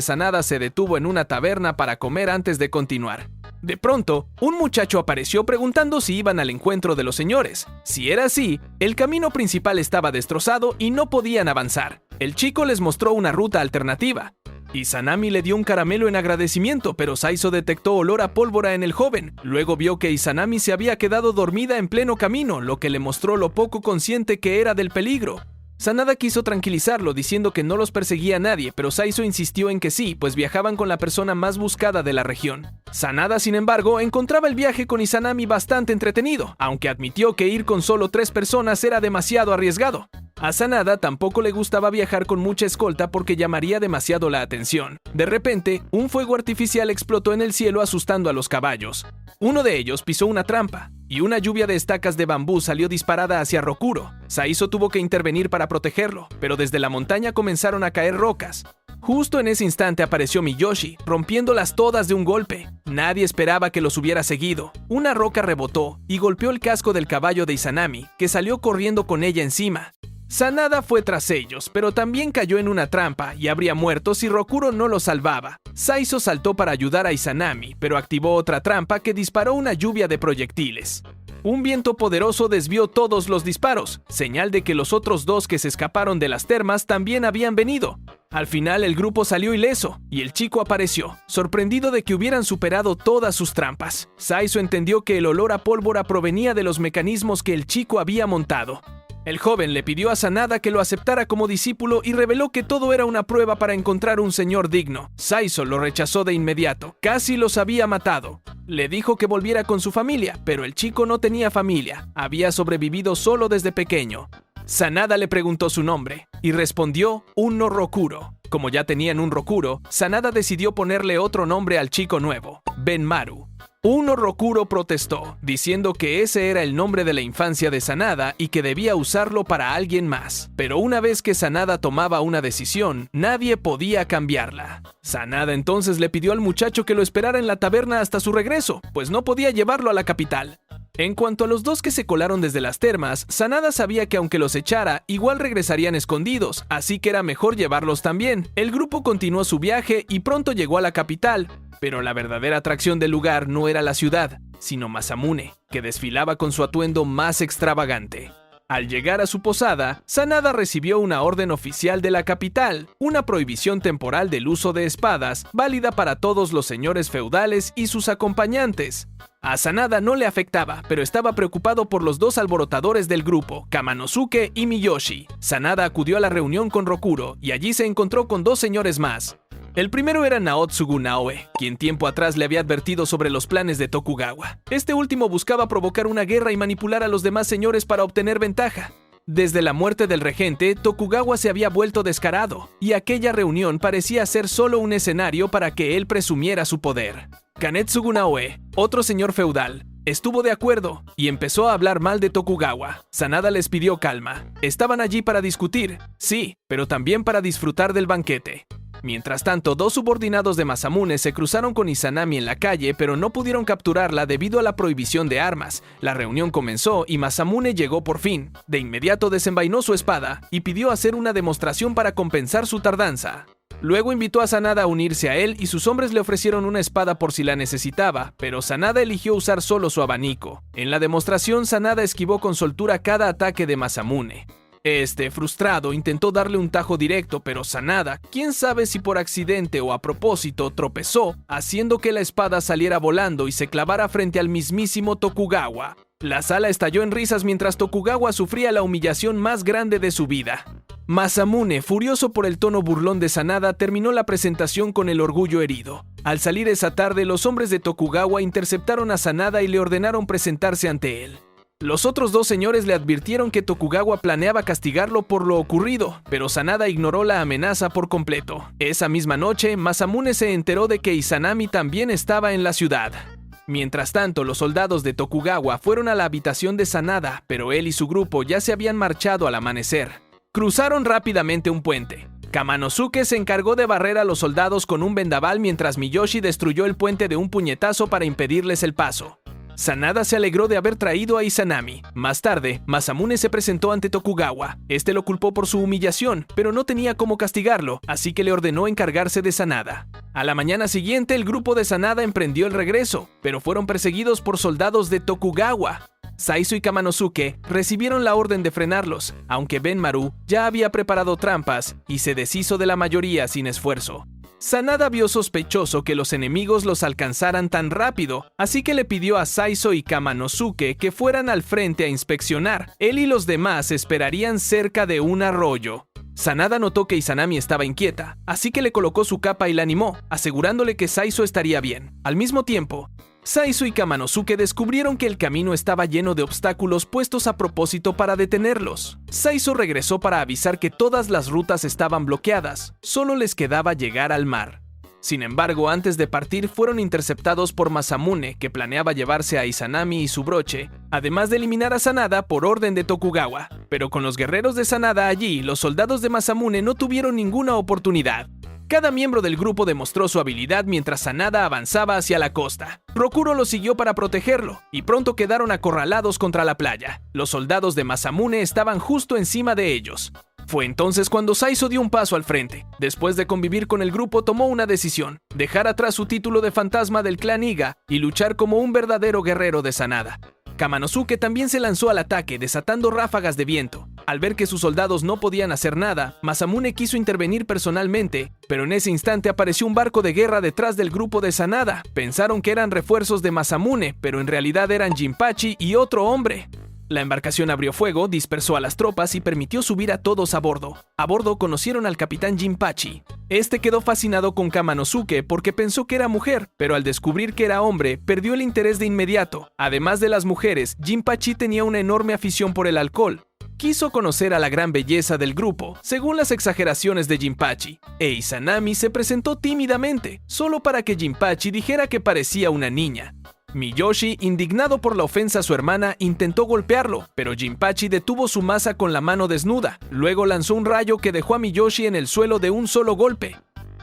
Sanada se detuvo en una taberna para comer antes de continuar. De pronto, un muchacho apareció preguntando si iban al encuentro de los señores. Si era así, el camino principal estaba destrozado y no podían avanzar. El chico les mostró una ruta alternativa. Izanami le dio un caramelo en agradecimiento, pero Saizo detectó olor a pólvora en el joven. Luego vio que Izanami se había quedado dormida en pleno camino, lo que le mostró lo poco consciente que era del peligro. Sanada quiso tranquilizarlo diciendo que no los perseguía nadie, pero Saizo insistió en que sí, pues viajaban con la persona más buscada de la región. Sanada, sin embargo, encontraba el viaje con Izanami bastante entretenido, aunque admitió que ir con solo 3 personas era demasiado arriesgado. A Sanada tampoco le gustaba viajar con mucha escolta porque llamaría demasiado la atención. De repente, un fuego artificial explotó en el cielo asustando a los caballos. Uno de ellos pisó una trampa, y una lluvia de estacas de bambú salió disparada hacia Rokuro. Saizo tuvo que intervenir para protegerlo, pero desde la montaña comenzaron a caer rocas. Justo en ese instante apareció Miyoshi, rompiéndolas todas de un golpe. Nadie esperaba que los hubiera seguido. Una roca rebotó y golpeó el casco del caballo de Izanami, que salió corriendo con ella encima. Sanada fue tras ellos, pero también cayó en una trampa y habría muerto si Rokuro no lo salvaba. Saizo saltó para ayudar a Izanami, pero activó otra trampa que disparó una lluvia de proyectiles. Un viento poderoso desvió todos los disparos, señal de que los otros 2 que se escaparon de las termas también habían venido. Al final el grupo salió ileso, y el chico apareció, sorprendido de que hubieran superado todas sus trampas. Saizo entendió que el olor a pólvora provenía de los mecanismos que el chico había montado. El joven le pidió a Sanada que lo aceptara como discípulo y reveló que todo era una prueba para encontrar un señor digno. Saizo lo rechazó de inmediato, casi los había matado. Le dijo que volviera con su familia, pero el chico no tenía familia, había sobrevivido solo desde pequeño. Sanada le preguntó su nombre, y respondió Uno Rokuro. Como ya tenían un Rokuro, Sanada decidió ponerle otro nombre al chico nuevo, Benmaru. Uno Rokuro protestó, diciendo que ese era el nombre de la infancia de Sanada y que debía usarlo para alguien más. Pero una vez que Sanada tomaba una decisión, nadie podía cambiarla. Sanada entonces le pidió al muchacho que lo esperara en la taberna hasta su regreso, pues no podía llevarlo a la capital. En cuanto a los 2 que se colaron desde las termas, Sanada sabía que aunque los echara, igual regresarían escondidos, así que era mejor llevarlos también. El grupo continuó su viaje y pronto llegó a la capital, pero la verdadera atracción del lugar no era la ciudad, sino Masamune, que desfilaba con su atuendo más extravagante. Al llegar a su posada, Sanada recibió una orden oficial de la capital, una prohibición temporal del uso de espadas, válida para todos los señores feudales y sus acompañantes. A Sanada no le afectaba, pero estaba preocupado por los 2 alborotadores del grupo, Kamanosuke y Miyoshi. Sanada acudió a la reunión con Rokuro, y allí se encontró con 2 señores más. El primero era Naotsugu Naoe, quien tiempo atrás le había advertido sobre los planes de Tokugawa. Este último buscaba provocar una guerra y manipular a los demás señores para obtener ventaja. Desde la muerte del regente, Tokugawa se había vuelto descarado, y aquella reunión parecía ser solo un escenario para que él presumiera su poder. Kanetsugu Naoe, otro señor feudal, estuvo de acuerdo y empezó a hablar mal de Tokugawa. Sanada les pidió calma. Estaban allí para discutir, sí, pero también para disfrutar del banquete. Mientras tanto, 2 subordinados de Masamune se cruzaron con Izanami en la calle, pero no pudieron capturarla debido a la prohibición de armas. La reunión comenzó y Masamune llegó por fin. De inmediato desenvainó su espada y pidió hacer una demostración para compensar su tardanza. Luego invitó a Sanada a unirse a él y sus hombres le ofrecieron una espada por si la necesitaba, pero Sanada eligió usar solo su abanico. En la demostración, Sanada esquivó con soltura cada ataque de Masamune. Frustrado, intentó darle un tajo directo, pero Sanada, quién sabe si por accidente o a propósito, tropezó, haciendo que la espada saliera volando y se clavara frente al mismísimo Tokugawa. La sala estalló en risas mientras Tokugawa sufría la humillación más grande de su vida. Masamune, furioso por el tono burlón de Sanada, terminó la presentación con el orgullo herido. Al salir esa tarde, los hombres de Tokugawa interceptaron a Sanada y le ordenaron presentarse ante él. Los otros dos señores le advirtieron que Tokugawa planeaba castigarlo por lo ocurrido, pero Sanada ignoró la amenaza por completo. Esa misma noche, Masamune se enteró de que Izanami también estaba en la ciudad. Mientras tanto, los soldados de Tokugawa fueron a la habitación de Sanada, pero él y su grupo ya se habían marchado al amanecer. Cruzaron rápidamente un puente. Kamanosuke se encargó de barrer a los soldados con un vendaval mientras Miyoshi destruyó el puente de un puñetazo para impedirles el paso. Sanada se alegró de haber traído a Izanami. Más tarde, Masamune se presentó ante Tokugawa. Este lo culpó por su humillación, pero no tenía cómo castigarlo, así que le ordenó encargarse de Sanada. A la mañana siguiente, el grupo de Sanada emprendió el regreso, pero fueron perseguidos por soldados de Tokugawa. Saizo y Kamanosuke recibieron la orden de frenarlos, aunque Benmaru ya había preparado trampas y se deshizo de la mayoría sin esfuerzo. Sanada vio sospechoso que los enemigos los alcanzaran tan rápido, así que le pidió a Saizo y Kamanosuke que fueran al frente a inspeccionar. Él y los demás esperarían cerca de un arroyo. Sanada notó que Izanami estaba inquieta, así que le colocó su capa y la animó, asegurándole que Saizo estaría bien. Al mismo tiempo, Saizo y Kamanosuke descubrieron que el camino estaba lleno de obstáculos puestos a propósito para detenerlos. Saizo regresó para avisar que todas las rutas estaban bloqueadas, solo les quedaba llegar al mar. Sin embargo, antes de partir fueron interceptados por Masamune, que planeaba llevarse a Izanami y su broche, además de eliminar a Sanada por orden de Tokugawa. Pero con los guerreros de Sanada allí, los soldados de Masamune no tuvieron ninguna oportunidad. Cada miembro del grupo demostró su habilidad mientras Sanada avanzaba hacia la costa. Rokuro lo siguió para protegerlo, y pronto quedaron acorralados contra la playa. Los soldados de Masamune estaban justo encima de ellos. Fue entonces cuando Saizo dio un paso al frente. Después de convivir con el grupo, tomó una decisión: dejar atrás su título de fantasma del clan Iga y luchar como un verdadero guerrero de Sanada. Kamanosuke también se lanzó al ataque, desatando ráfagas de viento. Al ver que sus soldados no podían hacer nada, Masamune quiso intervenir personalmente, pero en ese instante apareció un barco de guerra detrás del grupo de Sanada. Pensaron que eran refuerzos de Masamune, pero en realidad eran Jinpachi y otro hombre. La embarcación abrió fuego, dispersó a las tropas y permitió subir a todos a bordo. A bordo conocieron al capitán Jinpachi. Este quedó fascinado con Kamanosuke porque pensó que era mujer, pero al descubrir que era hombre, perdió el interés de inmediato. Además de las mujeres, Jinpachi tenía una enorme afición por el alcohol. Quiso conocer a la gran belleza del grupo, según las exageraciones de Jinpachi, e Izanami se presentó tímidamente, solo para que Jinpachi dijera que parecía una niña. Miyoshi, indignado por la ofensa a su hermana, intentó golpearlo, pero Jinpachi detuvo su masa con la mano desnuda. Luego lanzó un rayo que dejó a Miyoshi en el suelo de un solo golpe.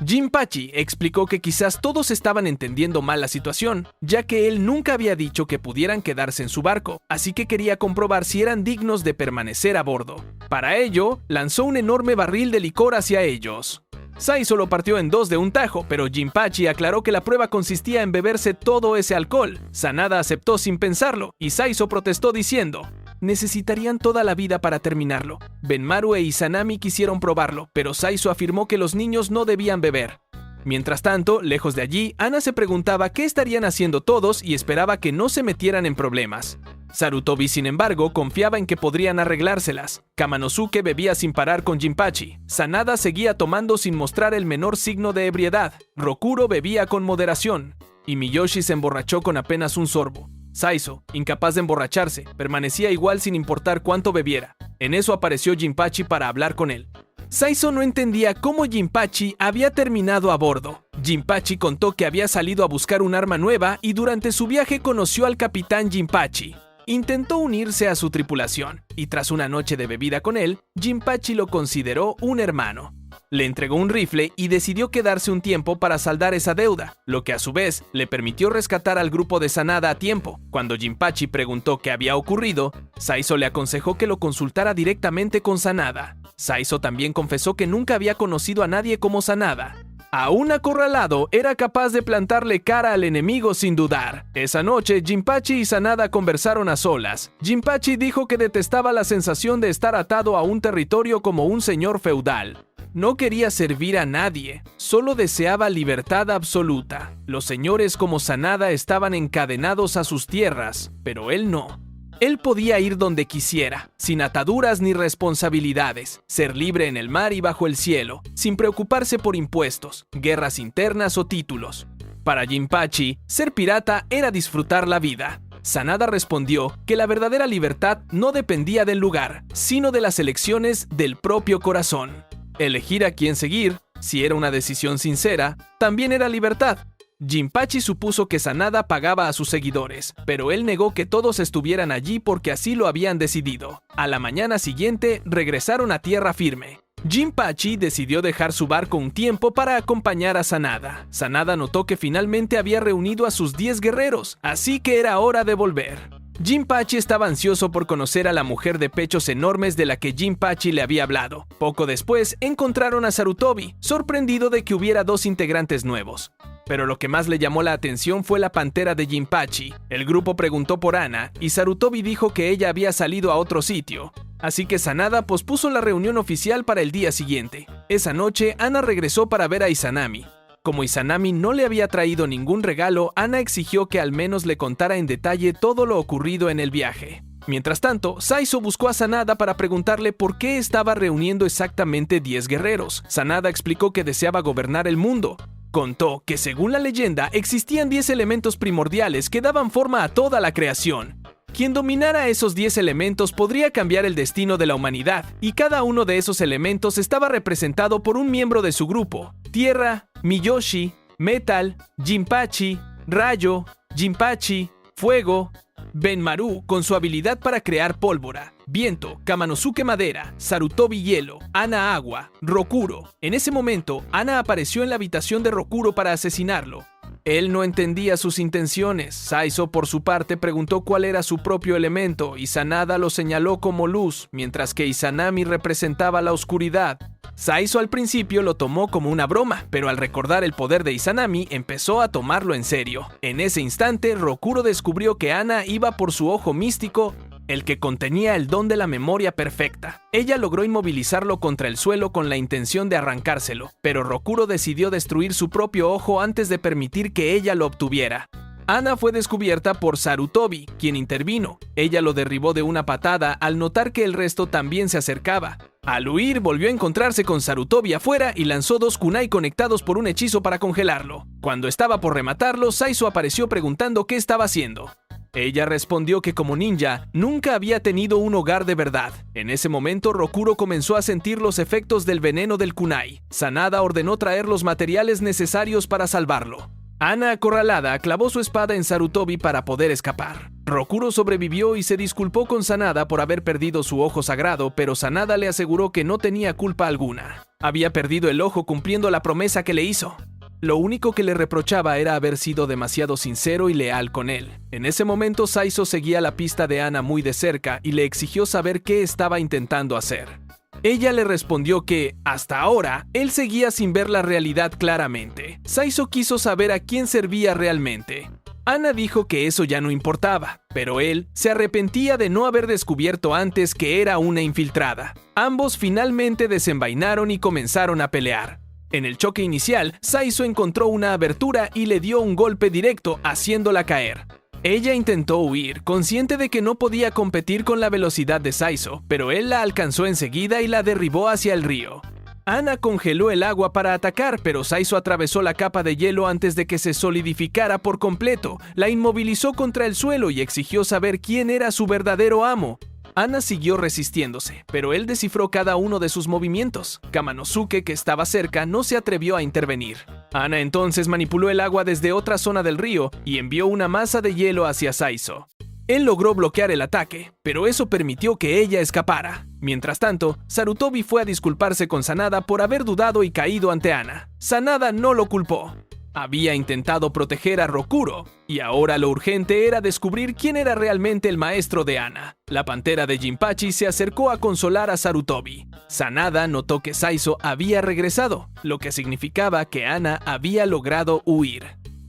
Jinpachi explicó que quizás todos estaban entendiendo mal la situación, ya que él nunca había dicho que pudieran quedarse en su barco, así que quería comprobar si eran dignos de permanecer a bordo. Para ello, lanzó un enorme barril de licor hacia ellos. Saizo lo partió en dos de un tajo, pero Jinpachi aclaró que la prueba consistía en beberse todo ese alcohol. Sanada aceptó sin pensarlo, y Saizo protestó diciendo: necesitarían toda la vida para terminarlo. Benmaru e Izanami quisieron probarlo, pero Saizo afirmó que los niños no debían beber. Mientras tanto, lejos de allí, Ana se preguntaba qué estarían haciendo todos y esperaba que no se metieran en problemas. Sarutobi, sin embargo, confiaba en que podrían arreglárselas. Kamanosuke bebía sin parar con Jinpachi. Sanada seguía tomando sin mostrar el menor signo de ebriedad. Rokuro bebía con moderación. Y Miyoshi se emborrachó con apenas un sorbo. Saizo, incapaz de emborracharse, permanecía igual sin importar cuánto bebiera. En eso apareció Jinpachi para hablar con él. Saizo no entendía cómo Jinpachi había terminado a bordo. Jinpachi contó que había salido a buscar un arma nueva y durante su viaje conoció al capitán Jinpachi. Intentó unirse a su tripulación, y tras una noche de bebida con él, Jinpachi lo consideró un hermano. Le entregó un rifle y decidió quedarse un tiempo para saldar esa deuda, lo que a su vez le permitió rescatar al grupo de Sanada a tiempo. Cuando Jinpachi preguntó qué había ocurrido, Saizo le aconsejó que lo consultara directamente con Sanada. Saizo también confesó que nunca había conocido a nadie como Sanada. Aún acorralado, era capaz de plantarle cara al enemigo sin dudar. Esa noche, Jinpachi y Sanada conversaron a solas. Jinpachi dijo que detestaba la sensación de estar atado a un territorio como un señor feudal. No quería servir a nadie, solo deseaba libertad absoluta. Los señores como Sanada estaban encadenados a sus tierras, pero él no. Él podía ir donde quisiera, sin ataduras ni responsabilidades, ser libre en el mar y bajo el cielo, sin preocuparse por impuestos, guerras internas o títulos. Para Jinpachi, ser pirata era disfrutar la vida. Sanada respondió que la verdadera libertad no dependía del lugar, sino de las elecciones del propio corazón. Elegir a quién seguir, si era una decisión sincera, también era libertad. Jinpachi supuso que Sanada pagaba a sus seguidores, pero él negó que todos estuvieran allí porque así lo habían decidido. A la mañana siguiente, regresaron a tierra firme. Jinpachi decidió dejar su barco un tiempo para acompañar a Sanada. Sanada notó que finalmente había reunido a sus 10 guerreros, así que era hora de volver. Jinpachi estaba ansioso por conocer a la mujer de pechos enormes de la que Jinpachi le había hablado. Poco después, encontraron a Sarutobi, sorprendido de que hubiera 2 integrantes nuevos. Pero lo que más le llamó la atención fue la pantera de Jinpachi. El grupo preguntó por Ana, y Sarutobi dijo que ella había salido a otro sitio. Así que Sanada pospuso la reunión oficial para el día siguiente. Esa noche, Ana regresó para ver a Izanami. Como Izanami no le había traído ningún regalo, Ana exigió que al menos le contara en detalle todo lo ocurrido en el viaje. Mientras tanto, Saizo buscó a Sanada para preguntarle por qué estaba reuniendo exactamente 10 guerreros. Sanada explicó que deseaba gobernar el mundo. Contó que según la leyenda existían 10 elementos primordiales que daban forma a toda la creación. Quien dominara esos 10 elementos podría cambiar el destino de la humanidad, y cada uno de esos elementos estaba representado por un miembro de su grupo: Tierra, Miyoshi, Metal, Jinpachi, Rayo, Jinpachi, Fuego, Benmaru con su habilidad para crear pólvora, Viento, Kamanosuke Madera, Sarutobi Hielo, Ana Agua, Rokuro. En ese momento, Ana apareció en la habitación de Rokuro para asesinarlo. Él no entendía sus intenciones. Saizo, por su parte, preguntó cuál era su propio elemento y Sanada lo señaló como luz, mientras que Izanami representaba la oscuridad. Saizo al principio lo tomó como una broma, pero al recordar el poder de Izanami empezó a tomarlo en serio. En ese instante, Rokuro descubrió que Ana iba por su ojo místico, el que contenía el don de la memoria perfecta. Ella logró inmovilizarlo contra el suelo con la intención de arrancárselo, pero Rokuro decidió destruir su propio ojo antes de permitir que ella lo obtuviera. Ana fue descubierta por Sarutobi, quien intervino. Ella lo derribó de una patada al notar que el resto también se acercaba. Al huir, volvió a encontrarse con Sarutobi afuera y lanzó 2 kunai conectados por un hechizo para congelarlo. Cuando estaba por rematarlo, Saizo apareció preguntando qué estaba haciendo. Ella respondió que como ninja, nunca había tenido un hogar de verdad. En ese momento, Rokuro comenzó a sentir los efectos del veneno del kunai. Sanada ordenó traer los materiales necesarios para salvarlo. Ana, acorralada, clavó su espada en Sarutobi para poder escapar. Rokuro sobrevivió y se disculpó con Sanada por haber perdido su ojo sagrado, pero Sanada le aseguró que no tenía culpa alguna. Había perdido el ojo cumpliendo la promesa que le hizo. Lo único que le reprochaba era haber sido demasiado sincero y leal con él. En ese momento, Saizo seguía la pista de Ana muy de cerca y le exigió saber qué estaba intentando hacer. Ella le respondió que, hasta ahora, él seguía sin ver la realidad claramente. Saizo quiso saber a quién servía realmente. Ana dijo que eso ya no importaba, pero él se arrepentía de no haber descubierto antes que era una infiltrada. Ambos finalmente desenvainaron y comenzaron a pelear. En el choque inicial, Saizo encontró una abertura y le dio un golpe directo, haciéndola caer. Ella intentó huir, consciente de que no podía competir con la velocidad de Saizo, pero él la alcanzó enseguida y la derribó hacia el río. Ana congeló el agua para atacar, pero Saizo atravesó la capa de hielo antes de que se solidificara por completo, la inmovilizó contra el suelo y exigió saber quién era su verdadero amo. Ana siguió resistiéndose, pero él descifró cada uno de sus movimientos. Kamanosuke, que estaba cerca, no se atrevió a intervenir. Ana entonces manipuló el agua desde otra zona del río y envió una masa de hielo hacia Saizo. Él logró bloquear el ataque, pero eso permitió que ella escapara. Mientras tanto, Sarutobi fue a disculparse con Sanada por haber dudado y caído ante Ana. Sanada no lo culpó. Había intentado proteger a Rokuro, y ahora lo urgente era descubrir quién era realmente el maestro de Ana. La pantera de Jinpachi se acercó a consolar a Sarutobi. Sanada notó que Saizo había regresado, lo que significaba que Ana había logrado huir.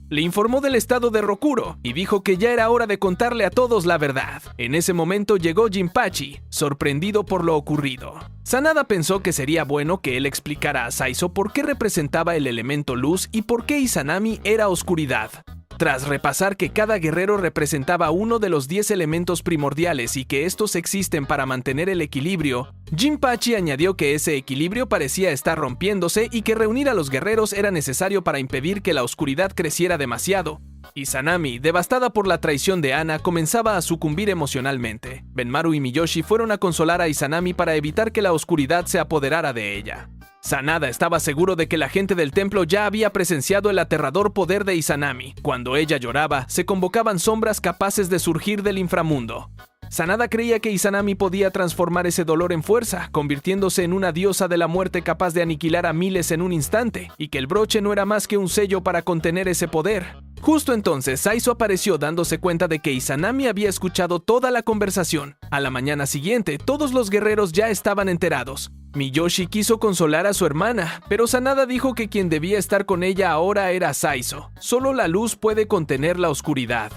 Le informó del estado de Rokuro y dijo que ya era hora de contarle a todos la verdad. En ese momento llegó Jinpachi, sorprendido por lo ocurrido. Sanada pensó que sería bueno que él explicara a Saizo por qué representaba el elemento luz y por qué Izanami era oscuridad. Tras repasar que cada guerrero representaba uno de los 10 elementos primordiales y que estos existen para mantener el equilibrio, Jinpachi añadió que ese equilibrio parecía estar rompiéndose y que reunir a los guerreros era necesario para impedir que la oscuridad creciera demasiado. Izanami, devastada por la traición de Ana, comenzaba a sucumbir emocionalmente. Benmaru y Miyoshi fueron a consolar a Izanami para evitar que la oscuridad se apoderara de ella. Sanada estaba seguro de que la gente del templo ya había presenciado el aterrador poder de Izanami. Cuando ella lloraba, se convocaban sombras capaces de surgir del inframundo. Sanada creía que Izanami podía transformar ese dolor en fuerza, convirtiéndose en una diosa de la muerte capaz de aniquilar a miles en un instante, y que el broche no era más que un sello para contener ese poder. Justo entonces, Saizo apareció dándose cuenta de que Izanami había escuchado toda la conversación. A la mañana siguiente, todos los guerreros ya estaban enterados. Miyoshi quiso consolar a su hermana, pero Sanada dijo que quien debía estar con ella ahora era Saizo. Solo la luz puede contener la oscuridad.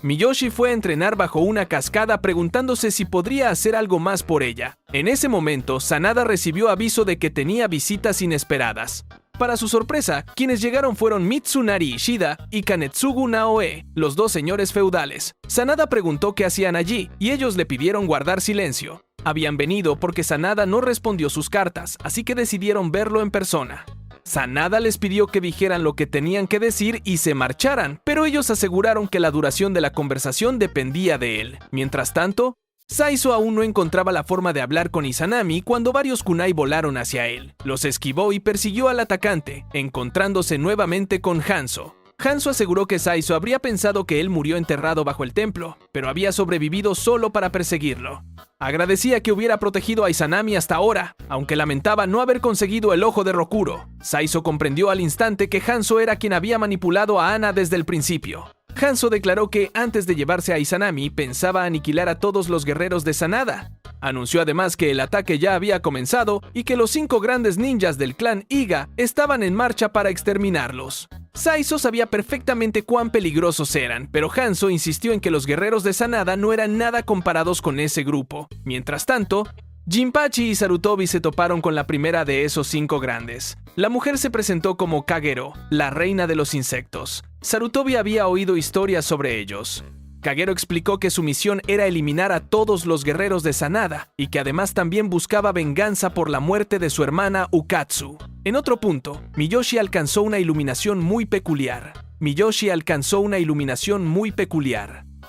Miyoshi fue a entrenar bajo una cascada preguntándose si podría hacer algo más por ella. En ese momento, Sanada recibió aviso de que tenía visitas inesperadas. Para su sorpresa, quienes llegaron fueron Mitsunari Ishida y Kanetsugu Naoe, los dos señores feudales. Sanada preguntó qué hacían allí, y ellos le pidieron guardar silencio. Habían venido porque Sanada no respondió sus cartas, así que decidieron verlo en persona. Sanada les pidió que dijeran lo que tenían que decir y se marcharan, pero ellos aseguraron que la duración de la conversación dependía de él. Mientras tanto, Saizo aún no encontraba la forma de hablar con Izanami cuando varios kunai volaron hacia él. Los esquivó y persiguió al atacante, encontrándose nuevamente con Hanzo. Hanzo aseguró que Saizo habría pensado que él murió enterrado bajo el templo, pero había sobrevivido solo para perseguirlo. Agradecía que hubiera protegido a Izanami hasta ahora, aunque lamentaba no haber conseguido el ojo de Rokuro. Saizo comprendió al instante que Hanzo era quien había manipulado a Ana desde el principio. Hanzo declaró que antes de llevarse a Izanami pensaba aniquilar a todos los guerreros de Sanada. Anunció además que el ataque ya había comenzado y que los 5 grandes ninjas del clan Iga estaban en marcha para exterminarlos. Saizo sabía perfectamente cuán peligrosos eran, pero Hanzo insistió en que los guerreros de Sanada no eran nada comparados con ese grupo. Mientras tanto, Jinpachi y Sarutobi se toparon con la primera de esos 5 grandes. La mujer se presentó como Kagero, la reina de los insectos. Sarutobi había oído historias sobre ellos. Kagero explicó que su misión era eliminar a todos los guerreros de Sanada y que además también buscaba venganza por la muerte de su hermana Ukatsu. En otro punto, Miyoshi alcanzó una iluminación muy peculiar.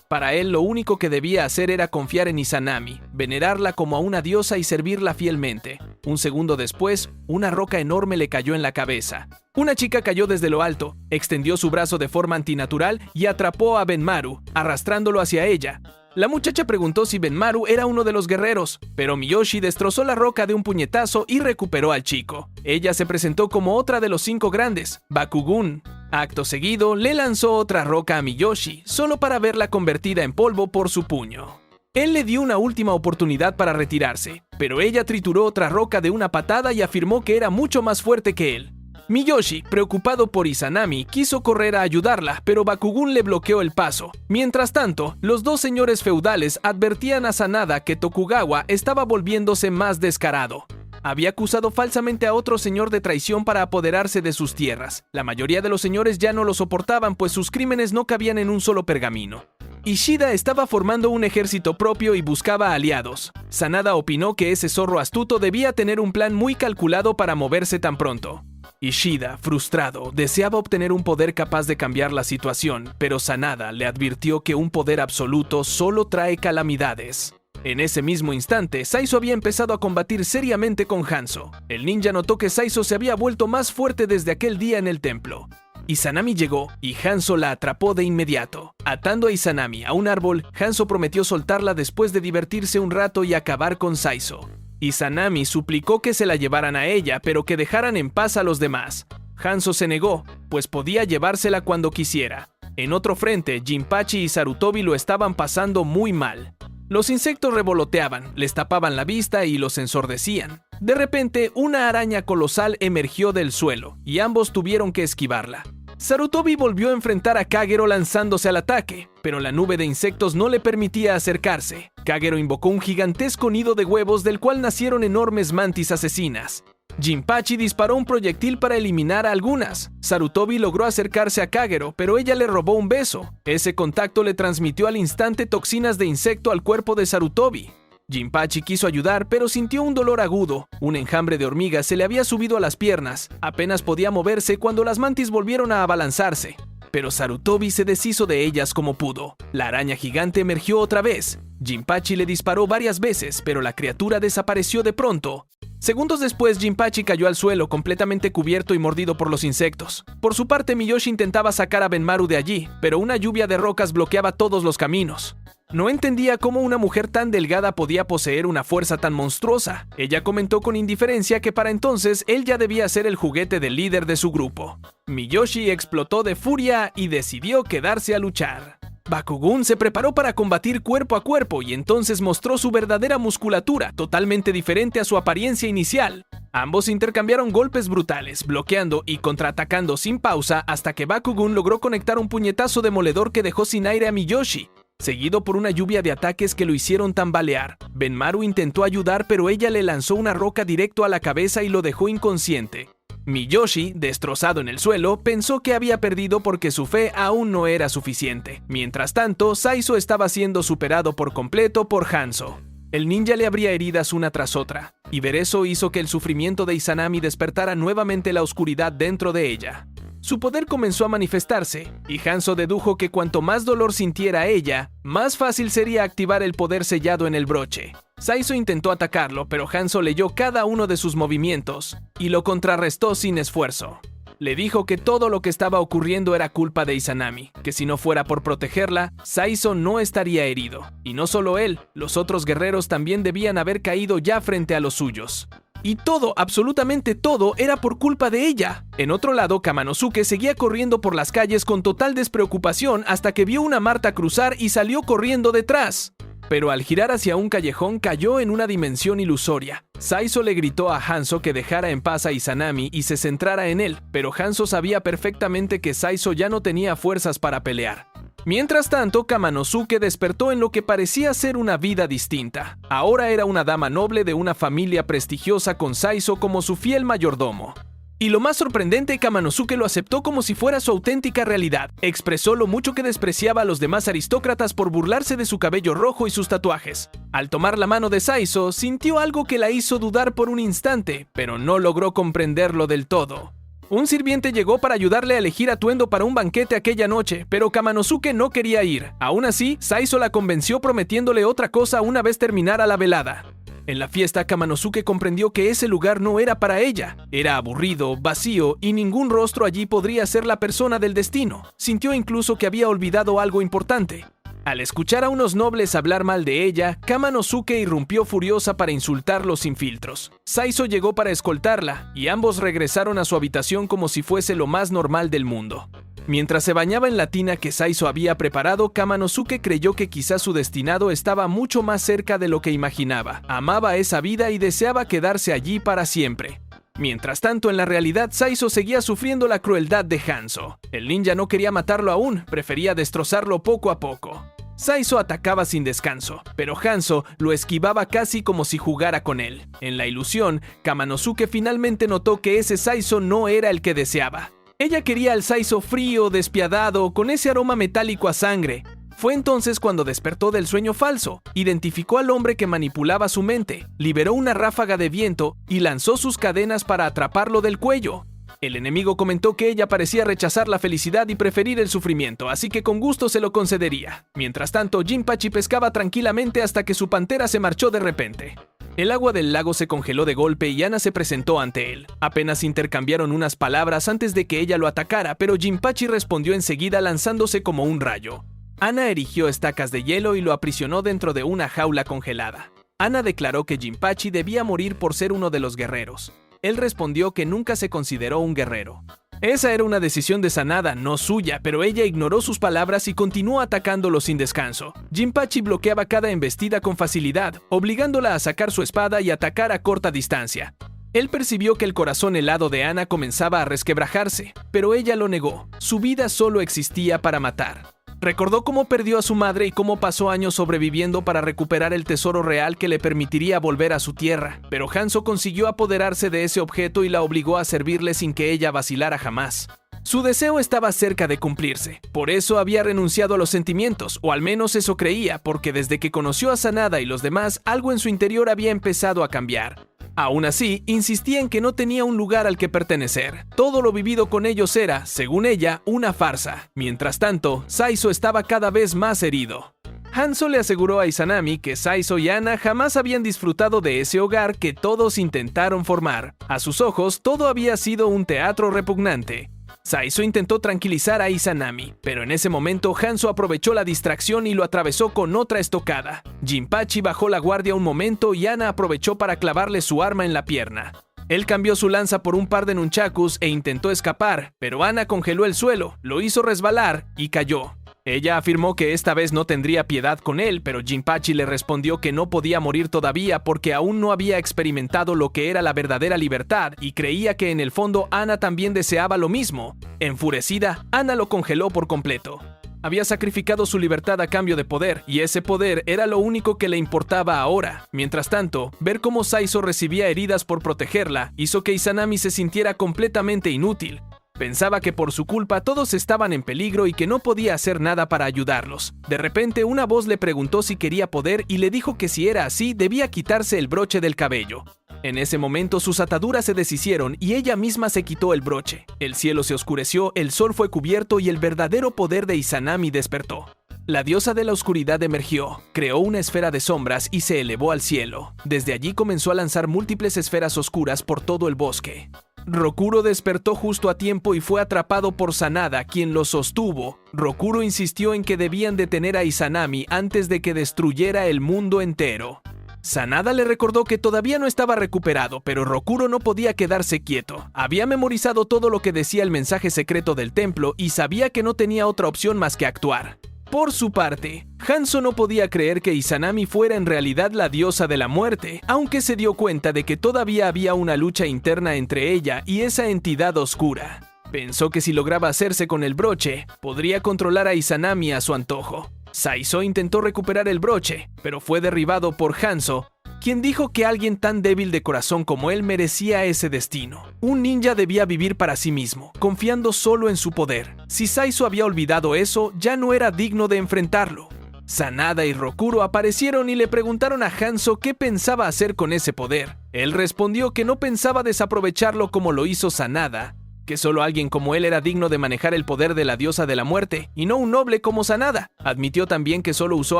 Para él, lo único que debía hacer era confiar en Izanami, venerarla como a una diosa y servirla fielmente. Un segundo después, una roca enorme le cayó en la cabeza. Una chica cayó desde lo alto, extendió su brazo de forma antinatural y atrapó a Benmaru, arrastrándolo hacia ella. La muchacha preguntó si Benmaru era uno de los guerreros, pero Miyoshi destrozó la roca de un puñetazo y recuperó al chico. Ella se presentó como otra de los 5 grandes, Bakugun. Acto seguido, le lanzó otra roca a Miyoshi, solo para verla convertida en polvo por su puño. Él le dio una última oportunidad para retirarse, pero ella trituró otra roca de una patada y afirmó que era mucho más fuerte que él. Miyoshi, preocupado por Izanami, quiso correr a ayudarla, pero Bakugun le bloqueó el paso. Mientras tanto, los 2 señores feudales advertían a Sanada que Tokugawa estaba volviéndose más descarado. Había acusado falsamente a otro señor de traición para apoderarse de sus tierras. La mayoría de los señores ya no lo soportaban, pues sus crímenes no cabían en un solo pergamino. Ishida estaba formando un ejército propio y buscaba aliados. Sanada opinó que ese zorro astuto debía tener un plan muy calculado para moverse tan pronto. Ishida, frustrado, deseaba obtener un poder capaz de cambiar la situación, pero Sanada le advirtió que un poder absoluto solo trae calamidades. En ese mismo instante, Saizo había empezado a combatir seriamente con Hanzo. El ninja notó que Saizo se había vuelto más fuerte desde aquel día en el templo. Izanami llegó y Hanzo la atrapó de inmediato. Atando a Izanami a un árbol, Hanzo prometió soltarla después de divertirse un rato y acabar con Saizo. Izanami suplicó que se la llevaran a ella, pero que dejaran en paz a los demás. Hanzo se negó, pues podía llevársela cuando quisiera. En otro frente, Jinpachi y Sarutobi lo estaban pasando muy mal. Los insectos revoloteaban, les tapaban la vista y los ensordecían. De repente, una araña colosal emergió del suelo, y ambos tuvieron que esquivarla. Sarutobi volvió a enfrentar a Kagero lanzándose al ataque, pero la nube de insectos no le permitía acercarse. Kagero invocó un gigantesco nido de huevos del cual nacieron enormes mantis asesinas. Jinpachi disparó un proyectil para eliminar a algunas. Sarutobi logró acercarse a Kagero, pero ella le robó un beso. Ese contacto le transmitió al instante toxinas de insecto al cuerpo de Sarutobi. Jinpachi quiso ayudar, pero sintió un dolor agudo. Un enjambre de hormigas se le había subido a las piernas. Apenas podía moverse cuando las mantis volvieron a abalanzarse. pero Sarutobi se deshizo de ellas como pudo. La araña gigante emergió otra vez. Jinpachi le disparó varias veces, pero la criatura desapareció de pronto. Segundos después, Jinpachi cayó al suelo completamente cubierto y mordido por los insectos. Por su parte, Miyoshi intentaba sacar a Benmaru de allí, pero una lluvia de rocas bloqueaba todos los caminos. No entendía cómo una mujer tan delgada podía poseer una fuerza tan monstruosa. Ella comentó con indiferencia que para entonces él ya debía ser el juguete del líder de su grupo. Miyoshi explotó de furia y decidió quedarse a luchar. Bakugou se preparó para combatir cuerpo a cuerpo y entonces mostró su verdadera musculatura, totalmente diferente a su apariencia inicial. Ambos intercambiaron golpes brutales, bloqueando y contraatacando sin pausa hasta que Bakugou logró conectar un puñetazo demoledor que dejó sin aire a Miyoshi, seguido por una lluvia de ataques que lo hicieron tambalear. Benmaru intentó ayudar, pero ella le lanzó una roca directo a la cabeza y lo dejó inconsciente. Miyoshi, destrozado en el suelo, pensó que había perdido porque su fe aún no era suficiente. Mientras tanto, Saizo estaba siendo superado por completo por Hanzo. El ninja le abría heridas una tras otra, y ver eso hizo que el sufrimiento de Izanami despertara nuevamente la oscuridad dentro de ella. Su poder comenzó a manifestarse, y Hanzo dedujo que cuanto más dolor sintiera ella, más fácil sería activar el poder sellado en el broche. Saizo intentó atacarlo, pero Hanzo leyó cada uno de sus movimientos y lo contrarrestó sin esfuerzo. Le dijo que todo lo que estaba ocurriendo era culpa de Izanami, que si no fuera por protegerla, Saizo no estaría herido. Y no solo él, los otros guerreros también debían haber caído ya frente a los suyos. Y todo, absolutamente todo, era por culpa de ella. En otro lado, Kamanosuke seguía corriendo por las calles con total despreocupación hasta que vio una Marta cruzar y salió corriendo detrás. Pero al girar hacia un callejón cayó en una dimensión ilusoria. Saizo le gritó a Hanzo que dejara en paz a Izanami y se centrara en él, pero Hanzo sabía perfectamente que Saizo ya no tenía fuerzas para pelear. Mientras tanto, Kamanosuke despertó en lo que parecía ser una vida distinta. Ahora era una dama noble de una familia prestigiosa con Saizo como su fiel mayordomo. Y lo más sorprendente, Kamanosuke lo aceptó como si fuera su auténtica realidad. Expresó lo mucho que despreciaba a los demás aristócratas por burlarse de su cabello rojo y sus tatuajes. Al tomar la mano de Saizo, sintió algo que la hizo dudar por un instante, pero no logró comprenderlo del todo. Un sirviente llegó para ayudarle a elegir atuendo para un banquete aquella noche, pero Kamanosuke no quería ir. Aún así, Saizo la convenció prometiéndole otra cosa una vez terminara la velada. En la fiesta, Kamanosuke comprendió que ese lugar no era para ella. Era aburrido, vacío, y ningún rostro allí podría ser la persona del destino. Sintió incluso que había olvidado algo importante. Al escuchar a unos nobles hablar mal de ella, Kamanosuke irrumpió furiosa para insultarlos sin filtros. Saizo llegó para escoltarla, y ambos regresaron a su habitación como si fuese lo más normal del mundo. Mientras se bañaba en la tina que Saizo había preparado, Kamanosuke creyó que quizás su destinado estaba mucho más cerca de lo que imaginaba. Amaba esa vida y deseaba quedarse allí para siempre. Mientras tanto, en la realidad, Saizo seguía sufriendo la crueldad de Hanzo. El ninja no quería matarlo aún, prefería destrozarlo poco a poco. Saizo atacaba sin descanso, pero Hanzo lo esquivaba casi como si jugara con él. En la ilusión, Kamanosuke finalmente notó que ese Saizo no era el que deseaba. Ella quería al Saizo frío, despiadado, con ese aroma metálico a sangre. Fue entonces cuando despertó del sueño falso, identificó al hombre que manipulaba su mente, liberó una ráfaga de viento y lanzó sus cadenas para atraparlo del cuello. El enemigo comentó que ella parecía rechazar la felicidad y preferir el sufrimiento, así que con gusto se lo concedería. Mientras tanto, Jinpachi pescaba tranquilamente hasta que su pantera se marchó de repente. El agua del lago se congeló de golpe y Ana se presentó ante él. Apenas intercambiaron unas palabras antes de que ella lo atacara, pero Jinpachi respondió enseguida lanzándose como un rayo. Ana erigió estacas de hielo y lo aprisionó dentro de una jaula congelada. Ana declaró que Jinpachi debía morir por ser uno de los guerreros. Él respondió que nunca se consideró un guerrero. Esa era una decisión de Sanada, no suya, pero ella ignoró sus palabras y continuó atacándolo sin descanso. Jinpachi bloqueaba cada embestida con facilidad, obligándola a sacar su espada y atacar a corta distancia. Él percibió que el corazón helado de Ana comenzaba a resquebrajarse, pero ella lo negó. Su vida solo existía para matar. Recordó cómo perdió a su madre y cómo pasó años sobreviviendo para recuperar el tesoro real que le permitiría volver a su tierra, pero Hanzo consiguió apoderarse de ese objeto y la obligó a servirle sin que ella vacilara jamás. Su deseo estaba cerca de cumplirse, por eso había renunciado a los sentimientos, o al menos eso creía, porque desde que conoció a Sanada y los demás, algo en su interior había empezado a cambiar. Aún así, insistía en que no tenía un lugar al que pertenecer. Todo lo vivido con ellos era, según ella, una farsa. Mientras tanto, Saizo estaba cada vez más herido. Hanzo le aseguró a Izanami que Saizo y Ana jamás habían disfrutado de ese hogar que todos intentaron formar. A sus ojos, todo había sido un teatro repugnante. Saizo intentó tranquilizar a Izanami, pero en ese momento Hanzo aprovechó la distracción y lo atravesó con otra estocada. Jinpachi bajó la guardia un momento y Ana aprovechó para clavarle su arma en la pierna. Él cambió su lanza por un par de nunchakus e intentó escapar, pero Ana congeló el suelo, lo hizo resbalar y cayó. Ella afirmó que esta vez no tendría piedad con él, pero Jinpachi le respondió que no podía morir todavía porque aún no había experimentado lo que era la verdadera libertad y creía que en el fondo Ana también deseaba lo mismo. Enfurecida, Ana lo congeló por completo. Había sacrificado su libertad a cambio de poder, y ese poder era lo único que le importaba ahora. Mientras tanto, ver cómo Saizo recibía heridas por protegerla hizo que Izanami se sintiera completamente inútil. Pensaba que por su culpa todos estaban en peligro y que no podía hacer nada para ayudarlos. De repente, una voz le preguntó si quería poder y le dijo que si era así, debía quitarse el broche del cabello. En ese momento, sus ataduras se deshicieron y ella misma se quitó el broche. El cielo se oscureció, el sol fue cubierto y el verdadero poder de Izanami despertó. La diosa de la oscuridad emergió, creó una esfera de sombras y se elevó al cielo. Desde allí comenzó a lanzar múltiples esferas oscuras por todo el bosque. Rokuro despertó justo a tiempo y fue atrapado por Sanada, quien lo sostuvo. Rokuro insistió en que debían detener a Izanami antes de que destruyera el mundo entero. Sanada le recordó que todavía no estaba recuperado, pero Rokuro no podía quedarse quieto. Había memorizado todo lo que decía el mensaje secreto del templo y sabía que no tenía otra opción más que actuar. Por su parte, Hanzo no podía creer que Izanami fuera en realidad la diosa de la muerte, aunque se dio cuenta de que todavía había una lucha interna entre ella y esa entidad oscura. Pensó que si lograba hacerse con el broche, podría controlar a Izanami a su antojo. Saizo intentó recuperar el broche, pero fue derribado por Hanzo, quien dijo que alguien tan débil de corazón como él merecía ese destino. Un ninja debía vivir para sí mismo, confiando solo en su poder. Si Saizo había olvidado eso, ya no era digno de enfrentarlo. Sanada y Rokuro aparecieron y le preguntaron a Hanzo qué pensaba hacer con ese poder. Él respondió que no pensaba desaprovecharlo como lo hizo Sanada, que solo alguien como él era digno de manejar el poder de la diosa de la muerte, y no un noble como Sanada. Admitió también que solo usó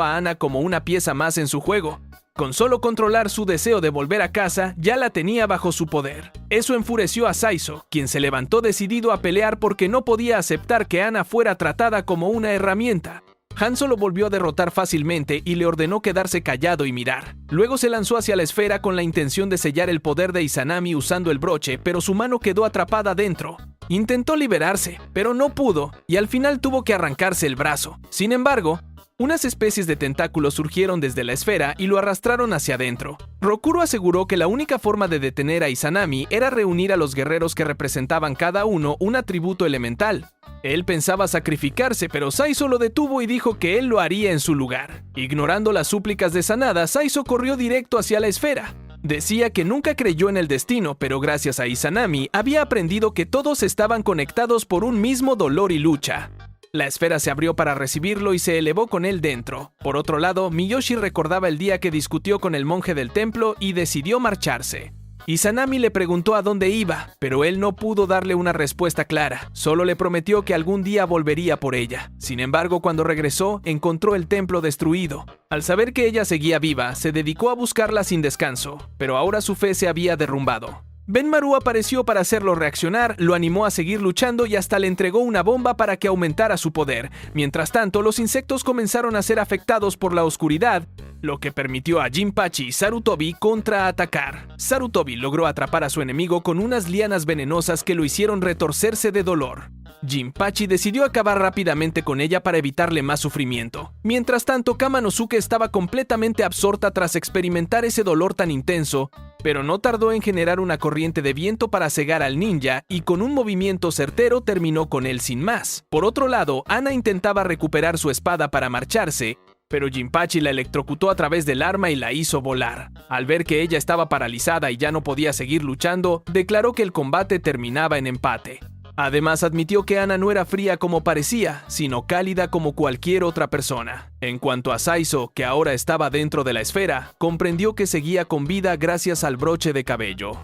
a Ana como una pieza más en su juego. Con solo controlar su deseo de volver a casa, ya la tenía bajo su poder. Eso enfureció a Saizo, quien se levantó decidido a pelear porque no podía aceptar que Ana fuera tratada como una herramienta. Hanzo lo volvió a derrotar fácilmente y le ordenó quedarse callado y mirar. Luego se lanzó hacia la esfera con la intención de sellar el poder de Izanami usando el broche, pero su mano quedó atrapada dentro. Intentó liberarse, pero no pudo, y al final tuvo que arrancarse el brazo. Sin embargo, unas especies de tentáculos surgieron desde la esfera y lo arrastraron hacia adentro. Rokuro aseguró que la única forma de detener a Izanami era reunir a los guerreros que representaban cada uno un atributo elemental. Él pensaba sacrificarse, pero Saizo lo detuvo y dijo que él lo haría en su lugar. Ignorando las súplicas de Sanada, Saizo corrió directo hacia la esfera. Decía que nunca creyó en el destino, pero gracias a Izanami había aprendido que todos estaban conectados por un mismo dolor y lucha. La esfera se abrió para recibirlo y se elevó con él dentro. Por otro lado, Miyoshi recordaba el día que discutió con el monje del templo y decidió marcharse. Izanami le preguntó a dónde iba, pero él no pudo darle una respuesta clara. Solo le prometió que algún día volvería por ella. Sin embargo, cuando regresó, encontró el templo destruido. Al saber que ella seguía viva, se dedicó a buscarla sin descanso, pero ahora su fe se había derrumbado. Benmaru apareció para hacerlo reaccionar, lo animó a seguir luchando y hasta le entregó una bomba para que aumentara su poder. Mientras tanto, los insectos comenzaron a ser afectados por la oscuridad, lo que permitió a Jinpachi y Sarutobi contraatacar. Sarutobi logró atrapar a su enemigo con unas lianas venenosas que lo hicieron retorcerse de dolor. Jinpachi decidió acabar rápidamente con ella para evitarle más sufrimiento. Mientras tanto, Kamanosuke estaba completamente absorta tras experimentar ese dolor tan intenso, pero no tardó en generar una corriente de viento para cegar al ninja y con un movimiento certero terminó con él sin más. Por otro lado, Ana intentaba recuperar su espada para marcharse, pero Jinpachi la electrocutó a través del arma y la hizo volar. Al ver que ella estaba paralizada y ya no podía seguir luchando, declaró que el combate terminaba en empate. Además, admitió que Ana no era fría como parecía, sino cálida como cualquier otra persona. En cuanto a Saizo, que ahora estaba dentro de la esfera, comprendió que seguía con vida gracias al broche de cabello.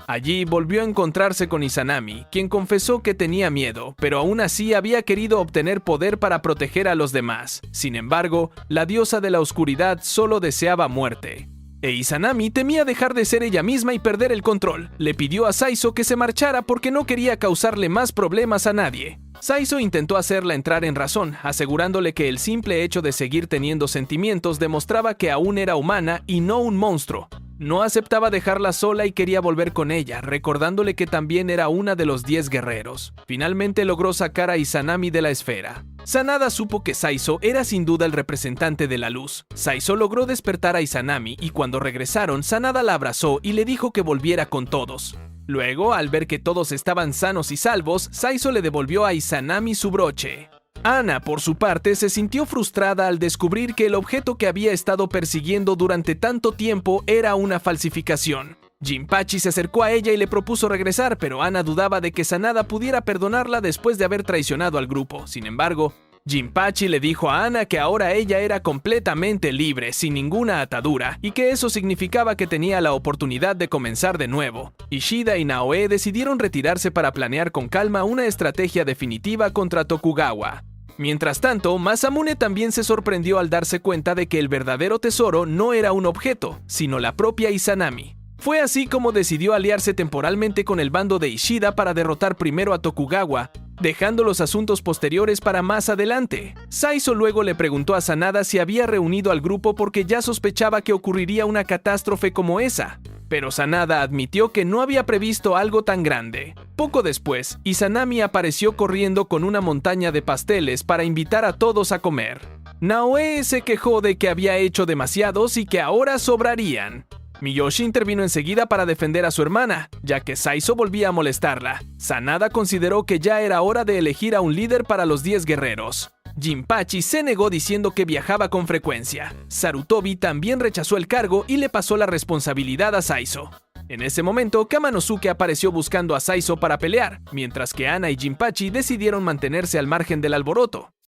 Allí volvió a encontrarse con Izanami, quien confesó que tenía miedo, pero aún así había querido obtener poder para proteger a los demás. Sin embargo, la diosa de la oscuridad solo deseaba muerte. Izanami temía dejar de ser ella misma y perder el control. Le pidió a Saizo que se marchara porque no quería causarle más problemas a nadie. Saizo intentó hacerla entrar en razón, asegurándole que el simple hecho de seguir teniendo sentimientos demostraba que aún era humana y no un monstruo. No aceptaba dejarla sola y quería volver con ella, recordándole que también era una de los 10 guerreros. Finalmente logró sacar a Izanami de la esfera. Sanada supo que Saizo era sin duda el representante de la luz. Saizo logró despertar a Izanami y cuando regresaron, Sanada la abrazó y le dijo que volviera con todos. Luego, al ver que todos estaban sanos y salvos, Saizo le devolvió a Izanami su broche. Ana, por su parte, se sintió frustrada al descubrir que el objeto que había estado persiguiendo durante tanto tiempo era una falsificación. Jinpachi se acercó a ella y le propuso regresar, pero Ana dudaba de que Sanada pudiera perdonarla después de haber traicionado al grupo. Sin embargo, Jinpachi le dijo a Ana que ahora ella era completamente libre, sin ninguna atadura, y que eso significaba que tenía la oportunidad de comenzar de nuevo. Ishida y Naoe decidieron retirarse para planear con calma una estrategia definitiva contra Tokugawa. Mientras tanto, Masamune también se sorprendió al darse cuenta de que el verdadero tesoro no era un objeto, sino la propia Izanami. Fue así como decidió aliarse temporalmente con el bando de Ishida para derrotar primero a Tokugawa, dejando los asuntos posteriores para más adelante. Saizo luego le preguntó a Sanada si había reunido al grupo porque ya sospechaba que ocurriría una catástrofe como esa, pero Sanada admitió que no había previsto algo tan grande. Poco después, Izanami apareció corriendo con una montaña de pasteles para invitar a todos a comer. Naoe se quejó de que había hecho demasiados y que ahora sobrarían. Miyoshi intervino enseguida para defender a su hermana, ya que Saizo volvía a molestarla. Sanada consideró que ya era hora de elegir a un líder para los 10 guerreros. Jinpachi se negó diciendo que viajaba con frecuencia. Sarutobi también rechazó el cargo y le pasó la responsabilidad a Saizo. En ese momento, Kamanosuke apareció buscando a Saizo para pelear, mientras que Ana y Jinpachi decidieron mantenerse al margen del alboroto.